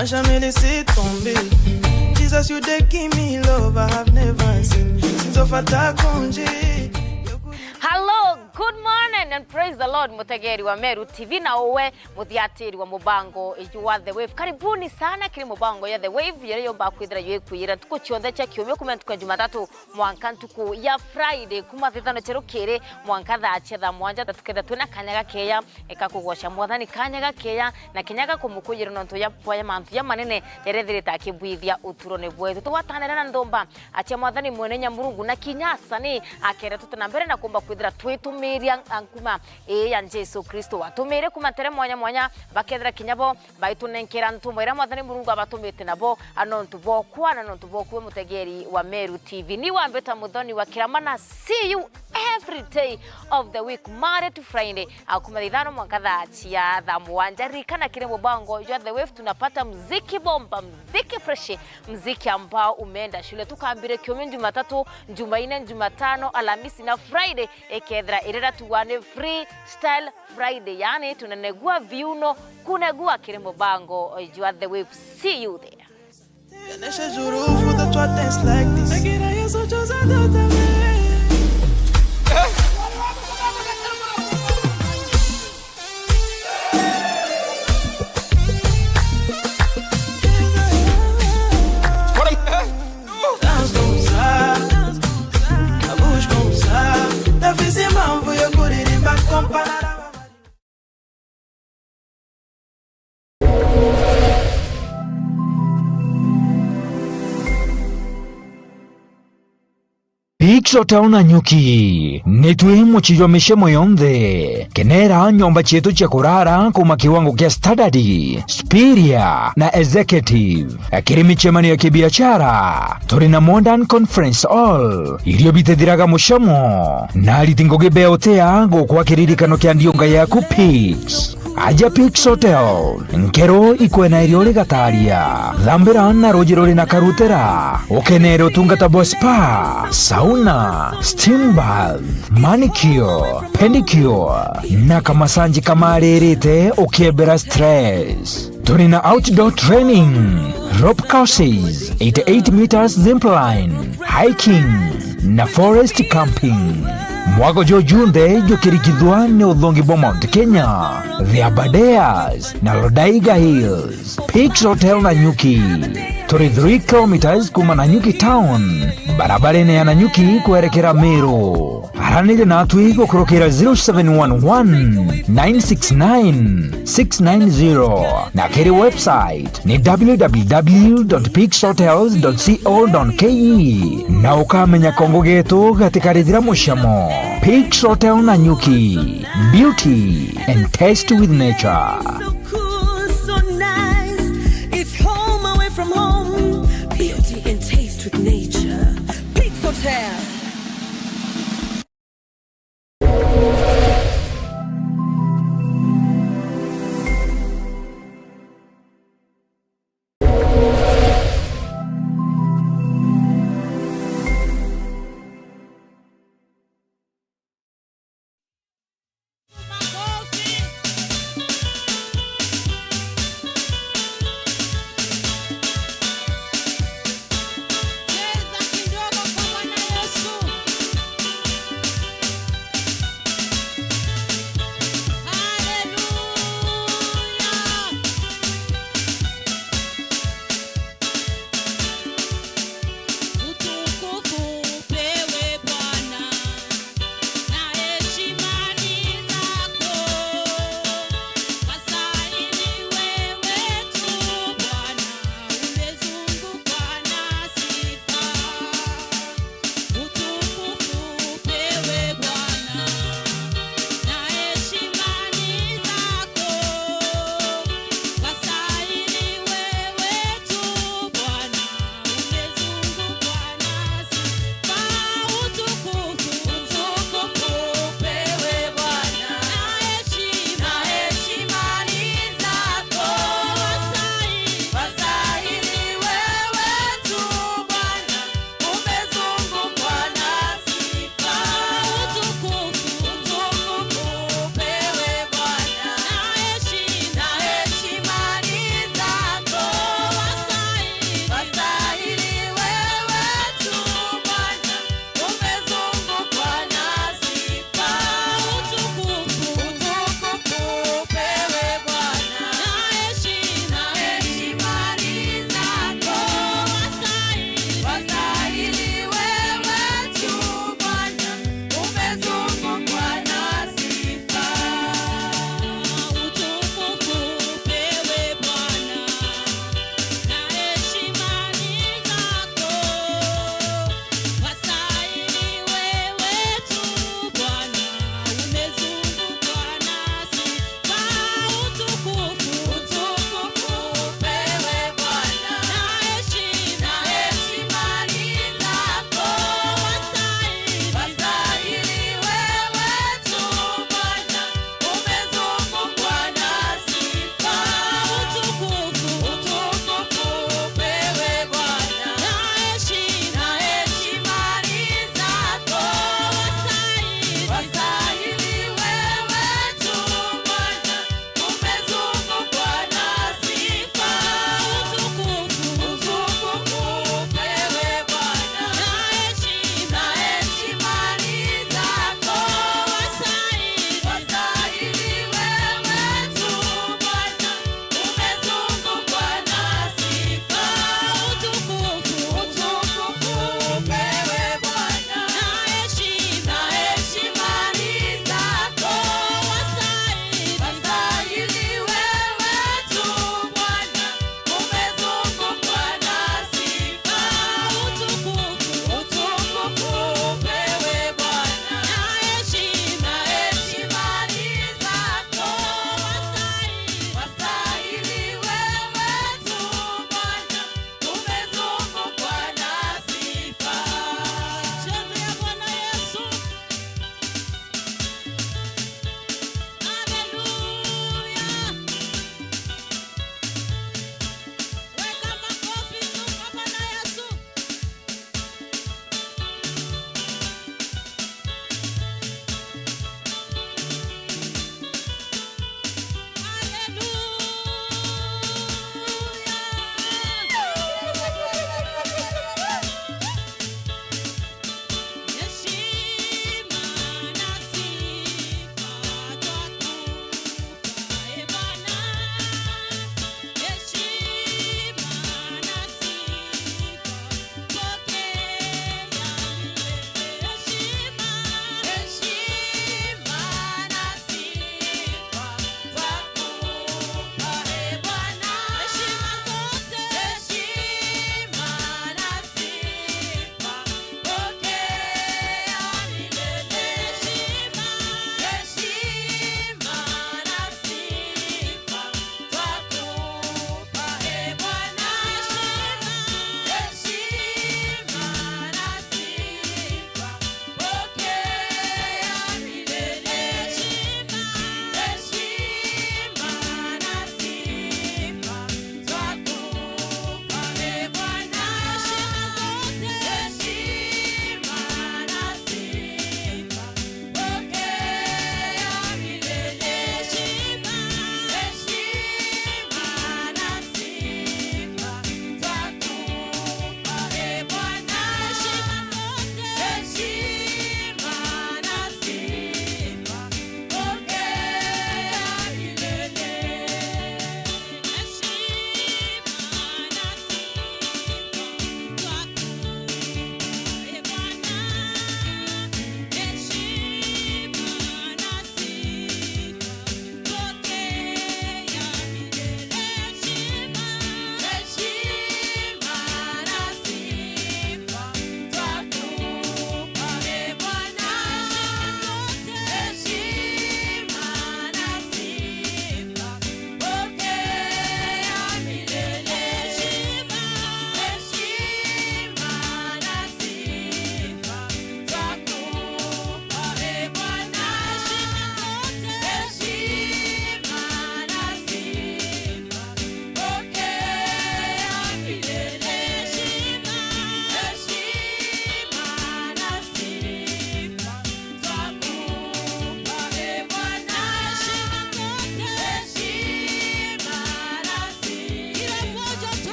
Speaker 12: J'ai jamais laissé tomber. Jesus, you dey give me love I have never seen since of attack congé.
Speaker 13: Hello, good morning and praise the Lord. Mutegeri wa Meru TV na uwe muthiatiri wa mubango wa The Wave. Karibuni sana kiri mubango ya The Wave yale yomba kwithira ywe kwira tuko chionde cha kiumio kuma tuko Jumatatu mwanka ntuku ya Friday kuma thithano cherukire mwanka tha mwanja tuketha twina kanyaga keya ekakugosha mwathani kanyaga keya na kinyaga kumukujira nonto ya poya mantu ya manene yerethirita akibwithia uturone bwetu twatanera na ndomba acha mwathani mwene Nyamurungu na kinyasa ni akere tutana mbere na kumba kwithira twitumiria ankuma ya Jesu Kristo watumire kuma tere mwanya bakethira kinyabo baitunenkera ntumwira mwathani Murungu abatumite nabo anontu bokwana nontu bokuwe mutegeri wa Meru TV ni wambeta muthoni wa kiramana. See you every day of the week Monday to Friday akuma thithano mwanka tha mwanja rikana kire mubango ya The Wave tunapata muziki bomba, muziki fresh, muziki ambao umeenda shule tukambire kiumio Jumatatu, Jumanne, Jumatano, Alhamisi na Friday ekethra irera tuwane freestyle Friday, yani tunanegua viuno kunegua kire mubango ya The Wave. See you there.
Speaker 5: Peaks Hotel Nanyuki nitwi muchijwa mishemo yonthe kenera nyomba chetu cha kurara kuma kiwango kia standard, Spiria na executive akiri michemani ya kibiashara turi na modern conference hall iliyobitethiraga mushamo na litingoge beotea gukwa kiririkano kia ndionga yaku Peaks aja Peaks Hotel nkero ikwena iriole gataria thambira na rojirori na karutera ukenere utungata bwa spa, sauna, steam bath, manicure, pedicure na kamasanji kamarerete ukiebera stress. Turina outdoor training, rope courses, 88 meters zipline, hiking na forest camping. Mwago jo junde jo kirikidwa ne udhongi bo Mount Kenya, The Aberdares na Lodaiga Hills. Peaks Hotel Nanyuki 33 kilometers kuma Nanyuki town, barabara ya Nanyuki kuerekera Meru. Haranire natwi kukurokera 0711-969-690 na kiri website ni www.peakshotels.co.ke na ukamenya kongo getu gatikarithira mushamo. Peaks Hotel Nanyuki, beauty and taste with nature.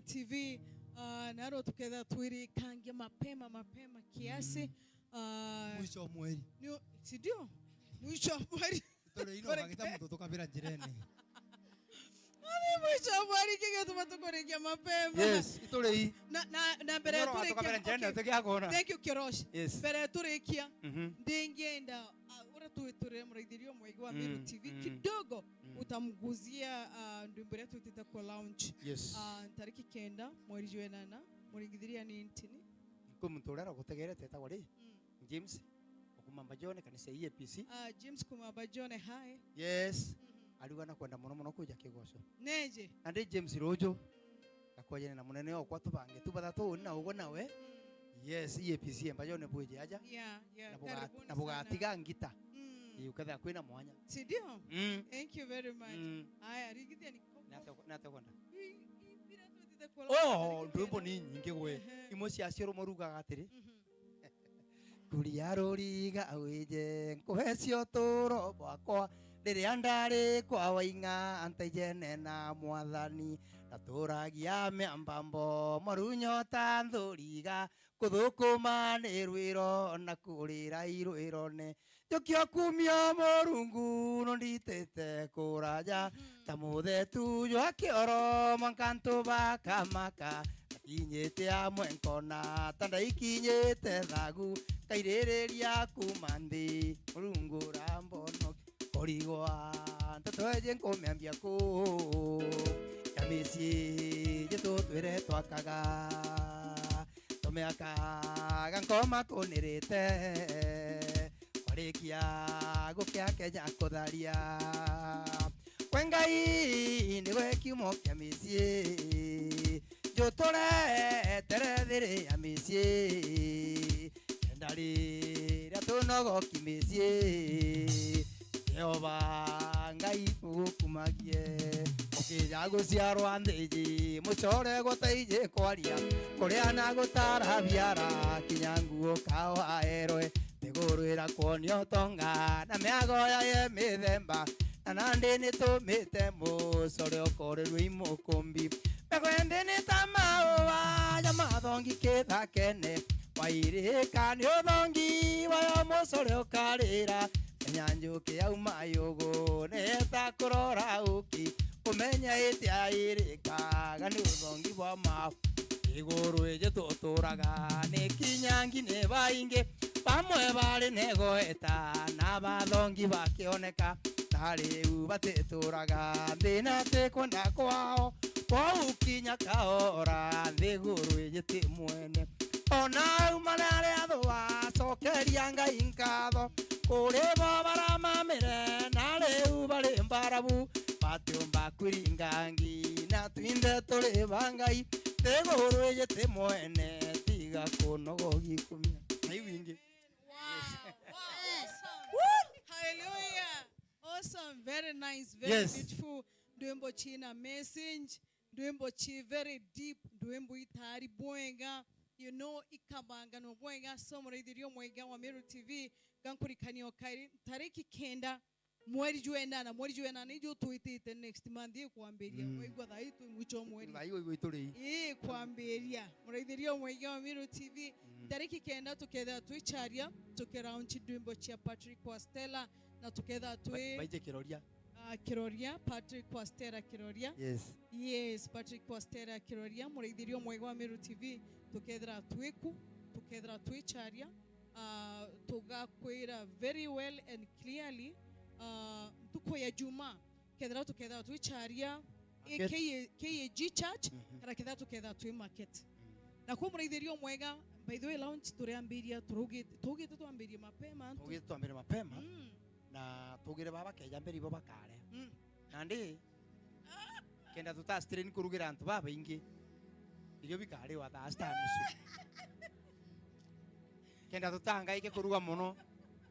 Speaker 1: TV naro tuketha twiri kange mapema kiasi
Speaker 3: mwisho wa mwezi
Speaker 1: si ndio mwisho wa mwezi
Speaker 3: tole ino bagita mtoto kabira jirani
Speaker 1: mwisho wa mwezi kige tumatukorekia mapema
Speaker 3: yes itole hii
Speaker 1: na mbere turekia thank you Kirosh
Speaker 3: yes
Speaker 1: mbere turekia ndengenda ora tuiture muraithirio mwegi wa Meru TV kidogo utamguzia ndimbo yetu tutakuwa launch
Speaker 3: yes
Speaker 1: tariki 9 mwezi wa 8 muringithiria ni ntini
Speaker 3: kumutulera gutegerete ta wari James okumamba jone kanisa EPC
Speaker 1: James kumamba jone hai
Speaker 3: yes aligana kwenda muno kuja kigoco
Speaker 1: neje
Speaker 3: ande James Rojo akwajene na munene okwa tubange tubathatu na ugo nawe yes EPC ambajone buje aja na bugatiga ngita ukatha kwina mwanya
Speaker 1: si ndio thank you very much aya rigithia ni
Speaker 3: nate kwenda oh ndumbo ni nyingi gwe imwe cia cio rumorugaga atiri kuria ruriga awije nkuhecio turo bwakwa riria ndari kwa wainga antaijene na mwathani naturagia miambambo marunyota nthuriga kuthukuma ni rwiro na kurira irwirone jukio kumia morungu no nditete kuraja tamuthe tujo akioro mankantu bakamaka inyete amwe nkona tanda ikinyete thagu kairireria kumandi morungu rambono origwa tatoje nkomeambia ko kamisi jeto twere twakaga tomeaka gankoma kunirite warikia gukia kenya kutharia kwengai niwe kiumo kia misi jotore terethiri ya misi ndari ratunogo kimisi Jehova ngai ukumagie ukija guciarwa nthiji mucore guteije kwaria kuria na gutara biara kinyanguo kawa erwe nigurwira kuonio tonga na miago ya ye mithemba na nandi ni tumite mucore ukorerwo imukumbi megwende ni tamawa ya mathongi kithakene wairika ni uthongi wayo mucore ukarira nyanjuki yauma yugo neta kurora uki umenya itia irikaga ni uthongi bwa ma iguru eje tuturaga ni kinyangi ne bainge pamwe bari nego eta na bathongi bakioneka tari ubatituraga thina te kwenda kwao kwa ukinya kaora thiguru eje ti mwene ona umanare athwa cokeria ngai nkatho kureba baramamire na reu bari mbarabu batiumba kwiringangi na twinde turi bangai teguru yete mwene tiga kunogo gikumia aiwingi
Speaker 1: hallelujah awesome very nice very beautiful ndwembo china message ndwembo chi very deep ndwembo itari bwenga you know ikabanga no bwenga somuraithirio mwega wa Meru TV gankurikanio kairi tariki 9 mweri juena ndio tuitite next month kuamberia waigwa thaitu mwicho mweri
Speaker 3: thaiyo igwituri
Speaker 1: kuamberia muraithirio mwega wa Meru TV tariki 9 tuketha twicharia tukeraunchi ndwimbo chia Patrick Kwastela na tuketha twi
Speaker 3: baije kiroria
Speaker 1: Patrick Kwastela kiroria yes Patrick Kwastela kiroria muraithirio mwega wa Meru TV tukethra twiku tukethra twicharia tugakwira very well and clearly tuko ya juma kethra tukethra twicharia KAG church kana kethra tukethra twi market na kwa muraithirio mwega by the way launch turiambiria tugite tuambirie mapema
Speaker 3: na tugire baba keja mbere bo bakare nandi kenda tuta strain kurugira antu baba ingi irio bikare wa thasta nusu kenda tutanga ike kuruga muno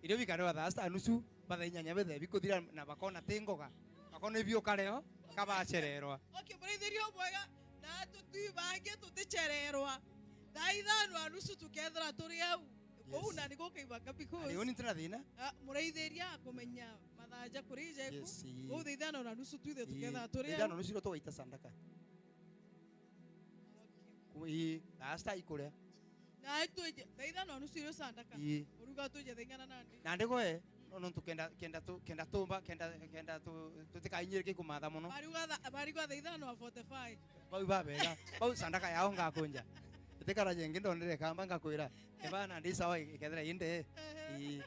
Speaker 3: irio bikare wa thasta nusu batha inyanya bethe bikuthira na bakona tingoga bakona ibio kareo kabacererwa
Speaker 1: okay muraithirio mwega na tutuibange tuticererwa thaithano anusu tukethra turi au una niko kaibaga because
Speaker 3: ari oni tena thina
Speaker 1: muraithiria kumenya mathaja kurije ku uthaithano na nusu tuithe tuketha turi
Speaker 3: thano nusu to waita sandaka Ii, asta ikule.
Speaker 1: Na tuje daida no nusiro sandaka.
Speaker 3: Ii.
Speaker 1: Uruga tuje dengana nandi.
Speaker 3: Nande koe no kenda tumba kenda tutikainye ke kumatha muno.
Speaker 1: Bariga daida no 45.
Speaker 3: Bau babega. Bau sandaka yao ngakunja. Tekara jenge ndonere kamba ngakwira. Ebana ndi sawa ikethera inde. Ii.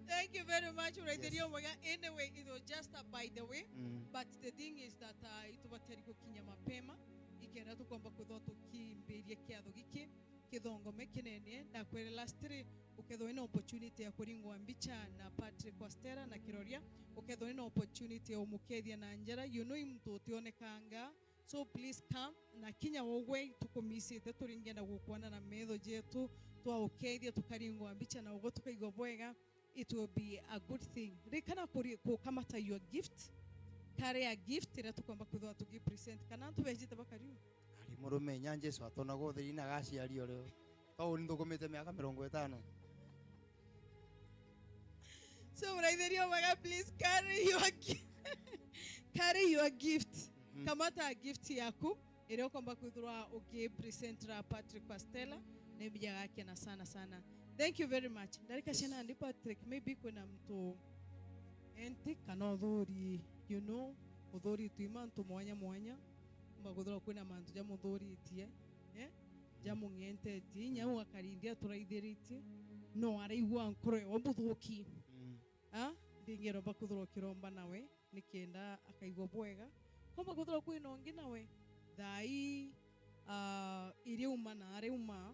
Speaker 1: Thank you very much, Raideriyo Mwega. Anyway, it was just by the way, but the thing is that itubateri kukinya mapema ikenda tukomba kutho tukimbirie kiatho giki kithongome kinene na kwere last 3 uketho ina opportunity ya kuringwa mbicha na Patrick Wastera na Kiroria uketho ina opportunity ya umukethia na njara mtu utionekanga. So please come na kinya wogwe tukumisite turingenda gukwana na metho jetu twa ukethia tukaringwa mbicha na ugo tukaigwa bwega. It will be a good thing. Rekana kukamata your gift. Carry a gift ira tukwamba kuthwa tugi present. Kana tubejite bakariu.
Speaker 3: Ali murume nyanje so atona gotheri na gaci ari ore. To ni ndukomete miaka 50.
Speaker 1: So Raideriyo Mwega, please carry your gift. Kamata a gift yako ira kwamba kuthwa ugi present ra Patrick Wastera ne bija yake na sana. Thank you very much. Ndarika shena ndi Patrick, maybe kuna mtu enti kana udhuri, udhuri tuima mtu mwanya mbagudhura kuna mantu jamu udhuri itie jamu ngente iti nyamu wakarindia turaithiriti no araigua nkore wabuthuki ndingero bakudhura kiromba nawe nikienda akaigua bwega komba kudhura kwina ongi nawe thai iriuma na areuma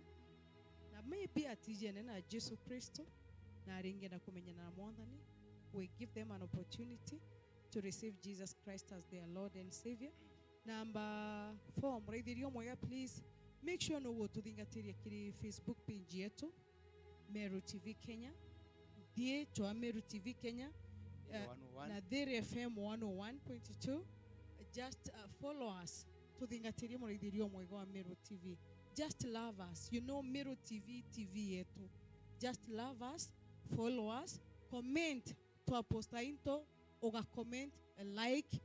Speaker 1: na maybe atijene na Jesu Kristo na aringenda kumenyana na Mwathani. We give them an opportunity to receive Jesus Christ as their Lord and Savior. Number 4, Raideriyo Mwega, please make sure no go to thingatĩria kiri Facebook page yetu Meru TV Kenya, die to Meru TV Kenya, na Dhere FM 101.2. Just follow us to thingatĩria Raideriyo Mwega wa Meru TV. Just love us. Meru TV yetu. Just love us, follow us, comment to posta into, oga comment, like,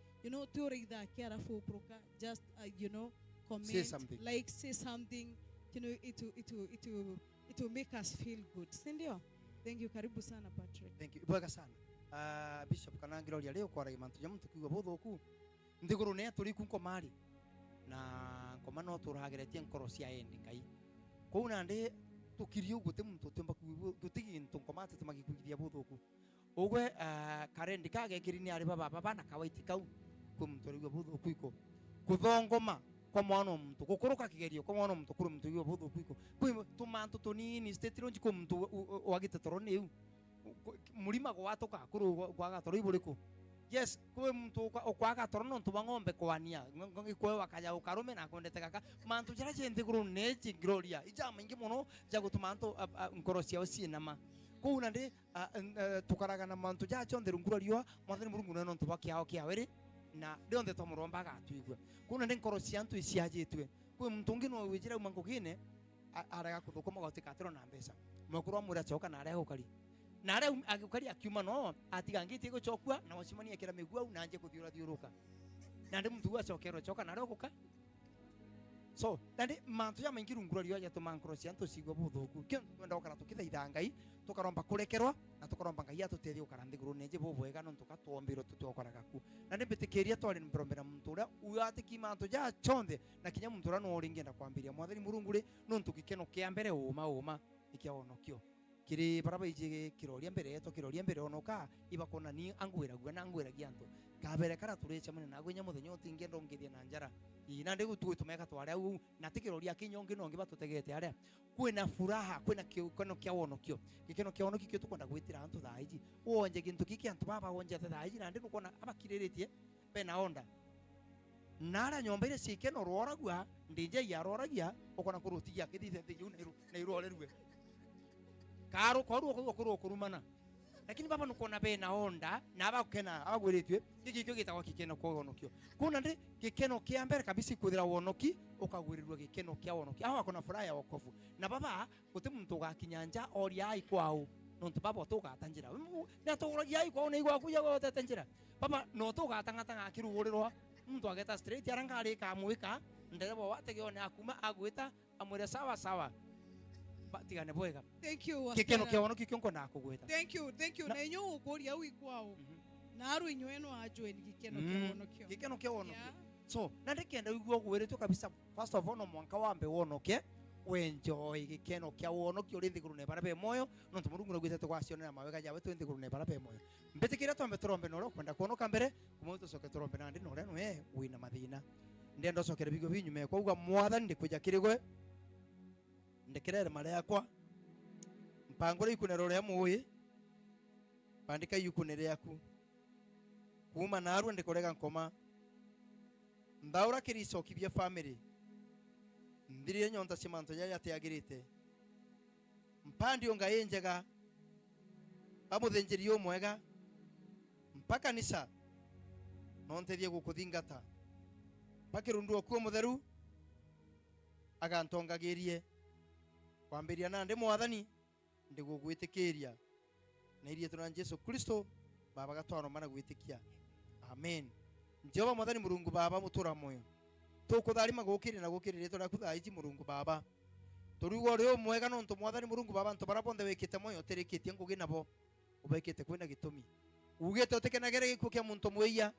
Speaker 1: tureida kiara fuproka. Just comment,
Speaker 3: say something.
Speaker 1: Like, say something. It will make us feel good. Sindio? Thank you. Karibu sana Patrick.
Speaker 3: Thank you. Bwega sana. Bishop Kanangiroria leo kwa raimantu jamu tukiwa bothoku. Ndiguru ne turi kunko mari. Na ngoma no turageretie nkoro cia endi ngai kuna ndi tukirio gute muntu tumba gutigi ngomate tumagikuithia buthuku ogwe karendi kage kirini ari baba na kawaiti kau kumtu rigwa buthuku iko kuthongoma kwa mwana muntu gukuruka kigerio kwa mwana muntu kuri muntu rigwa buthuku iko kwi tumantu tunini state ronji ku muntu wagite toroni eu murima gwatoka kuru gwaga tori buriku. Yes, kwe mtu ukwaga torono ntuba ng'ombe kwania ngongi kwe wakaja ukarume na kondete kaka mantu jara jende guru neji gloria ija mingi muno jago tumanto nkorosia osinama kuna ndi tukaraga na mantu ja chonde rungurariwa mwathani murungu no ntuba kiao kiawere na ndionde tomuromba gatuigwe kuna ndi nkorosia ntu isiajitwe kwe mtu ngino wijira umango kine araga kuthukoma gotikatero na mbesa mukuru mura choka na araga ukari na ara agukari akiuma no atigangite guchokua na wacimania kira migua na anje kuthiura thiuruka na ndi mtu acokero choka na roguka so ndi mantu ya maingi rungurario ya to mankrosia nto sigwa buthuku kyo twenda okara tukithaitha ngai tukaromba kurekerwa na tukaromba ngai atutethio karandi guru neje bubwega no tukatombiro tutokoraga ku na ndi bitikiria twari mprombera muntu ura uyatiki mantu ja chonde na kinya muntu ura no ringenda kwambiria mwathani murungure no ntukikeno kia mbere uma ikia onokio kiri baraba ije kiroria mbere yeto kiroria mbere onoka ibakona ni angwira gwa na angwira gianto kabere kara turecha mune nagwe nya muthenyo tingendo ngithia na njara ina ndi gutumeka tware au na tikiroria kinyonge no ngiba tutegete aria kwina furaha kwina kiono kia wonokio gikeno kia wonokio tukwenda gwitira antu thaiji wonje gintu kiki antu baba wonje thaiji na ndi nukona abakiriretie bena onda nara nyomba ile sikeno roragwa ndije ya roragia ukona kurutia kithithe thiu na irolerwe karo kwa kurumana lakini baba nukona bena onda na abakena abagwiritwe gikikyo gitagwa kikeno kwa wonokio kuna ndi gikeno kia mbere kabisa kuthira wonoki ukagwirirwa gikeno kia wonoki aho akona furaha ya wokovu na baba guti muntu gakinyanja oria ai kwao no baba toka tanjira na toragia ai kwao na igwa kuya go tanjira baba no toka tanga akirugurirwa muntu ageta straight arangari ka muika ndereba wategeone akuma agwita amwire sawa sawa batigane bwega.
Speaker 1: Thank you.
Speaker 3: Kikeno kia wono kikionko na kugwita.
Speaker 1: Thank you. Na inyo ukoria wikwao. Na aru inyo eno ajwe ni kikeno kia wono kio.
Speaker 3: Kikeno kia wono kio. So, na ndikenda wigwo gweretu kabisa, first of all no mwanka wambe wonoke wenjoy gikeno kia wonoki uri nthiguru ne barabe moyo no tumurungu no gwitete kwacionera mawega jawe tu nthiguru ne barabe moyo mbitikira twambe turombe no kwenda kuonoka mbere kumutu soke turombe na ndi no reno wina mathina ndendo sokere bigo binyume kwa uga mwathani ndikuja kirigwe ndikirere mare yakwa mpangure ikunero ria muyi bandika ikunere yaku kuma naru ndikorega nkoma ndaura kiriso kibye family ndiriye nyonta simanto ya yateyagirite mpandi onga yenjega bamuthenjeri omwega mpaka nisa nontethie gukuthingata pakirundu okuo mutheru agantongagirie kwambiria na ndi mwathani ndigugwitikiria na irie tuna Jesu Kristo baba gatwano mana gwitikia amen. Jehova mwathani Murungu baba mutura moyo tukutharima gukirira na gukirira tora kuthaiji Murungu baba turugo rio mwega no ntu mwathani Murungu baba ntu barabonde wikite moyo terikitie ngugi nabo ubekite kwina gitumi ugete utekenagere gikuo kia muntu mwiya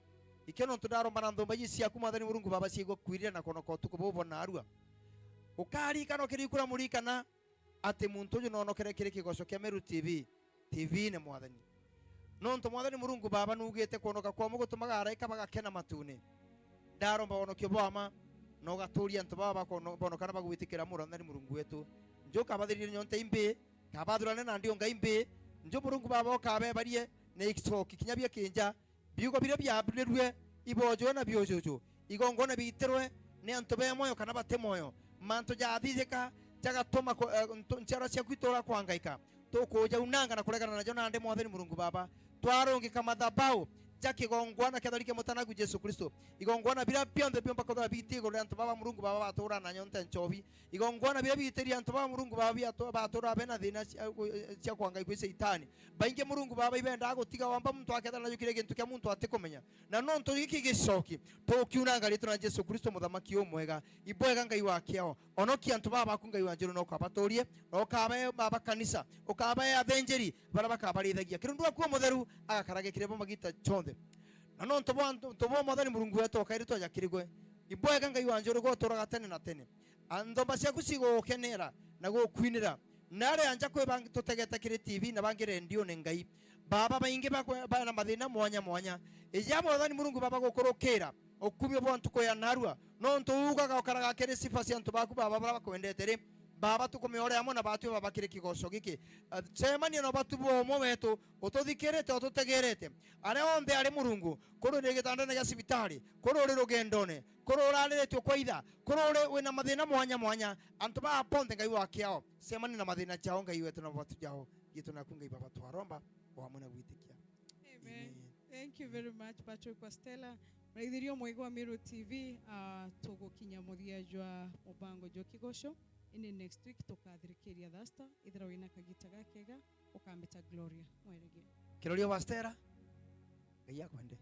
Speaker 3: ikeno ntudaromba na nthumba cia ku mwathani Murungu baba ciego kwirira na konoko tukubobo na arua ukari kano kirikura murikana ati muntu uyu nonokere kiri kigoco kia Meru TV ne mwathani no ntu mwathani Murungu baba nugite kuonoka kwa mugutumaga araika bagakena matune ndaromba wonokio bwama no gaturia ntu baba bonokana bagwitikira murathani Murungu wetu njoka bathirire nyonte imbe kabathurane na ndio ngaimbe njo Murungu baba okabebarie na iksoki kinyabia kinja biugo bire byabirwe ibojo na biojojo igongona biterwe ne antu be moyo kana bate moyo manto jathithika jagatoma nchara cia kwitora kwangaika tukuja unanga na kuregana na jona ande mwathani Murungu baba twarongi kama dhabau jakigongwana katholike mutanagu Jesu Kristo igongwana bila pionde piomba kwa biti gore antu baba Murungu baba batura na nyonte nchobi igongwana bila biteri antu baba Murungu baba batura bena thina cia kwanga ikwise itani bainge Murungu baba ibenda gutiga wamba muntu aketha na yukire kintu kia muntu atikumenya na no ntu giki gicoki tukiunanga ritu na Jesu Kristo muthamaki omwega ibwega ngai wakiao onoki antu baba kungai wanjiru no kwabaturie no kabe baba kanisa ukabe athenjeri baraba kabarithagia kirundu akuo mutheru agakarage kirebo magita chonde na no ntobo mwathani Murungu wetu okairito yakirigwe ibwega ngai wanjiru go turaga tene na tene andomba cia kucigo kenera na go kwinira nare anja kwe bang tutegeta kire TV na bangire ndio ne ngai baba bainge ba na mathina mwanya ija mwathani Murungu baba gukurukira okubyo bontu ko ya narua no ntuuga ga okaraga kire sifa cia ntu baku baba bakwendete ri baba tukumeore amo na batu baba kire kigoco giki semania no batu bomo wetu ututhikirete ututegerete are onde ari Murungu kurure gitandane ya sibitari kurure rugendone kurure tyo kwaitha kurure wina mathina mwanya antu ba ponde ngai wakiao semania na mathina chao ngai wetu na batu jao gitu na kungai baba twaromba wa mwana gwitikia
Speaker 1: amen. Thank you very much Patrick Costello Raithirio mwego wa Meru TV tugukinya muthia jwa mubango jo kigoco ini next week tukathirikiria thasta ithira wina kagita gakega ukambita Gloria mwerege
Speaker 3: kirorio wastera ngai akwende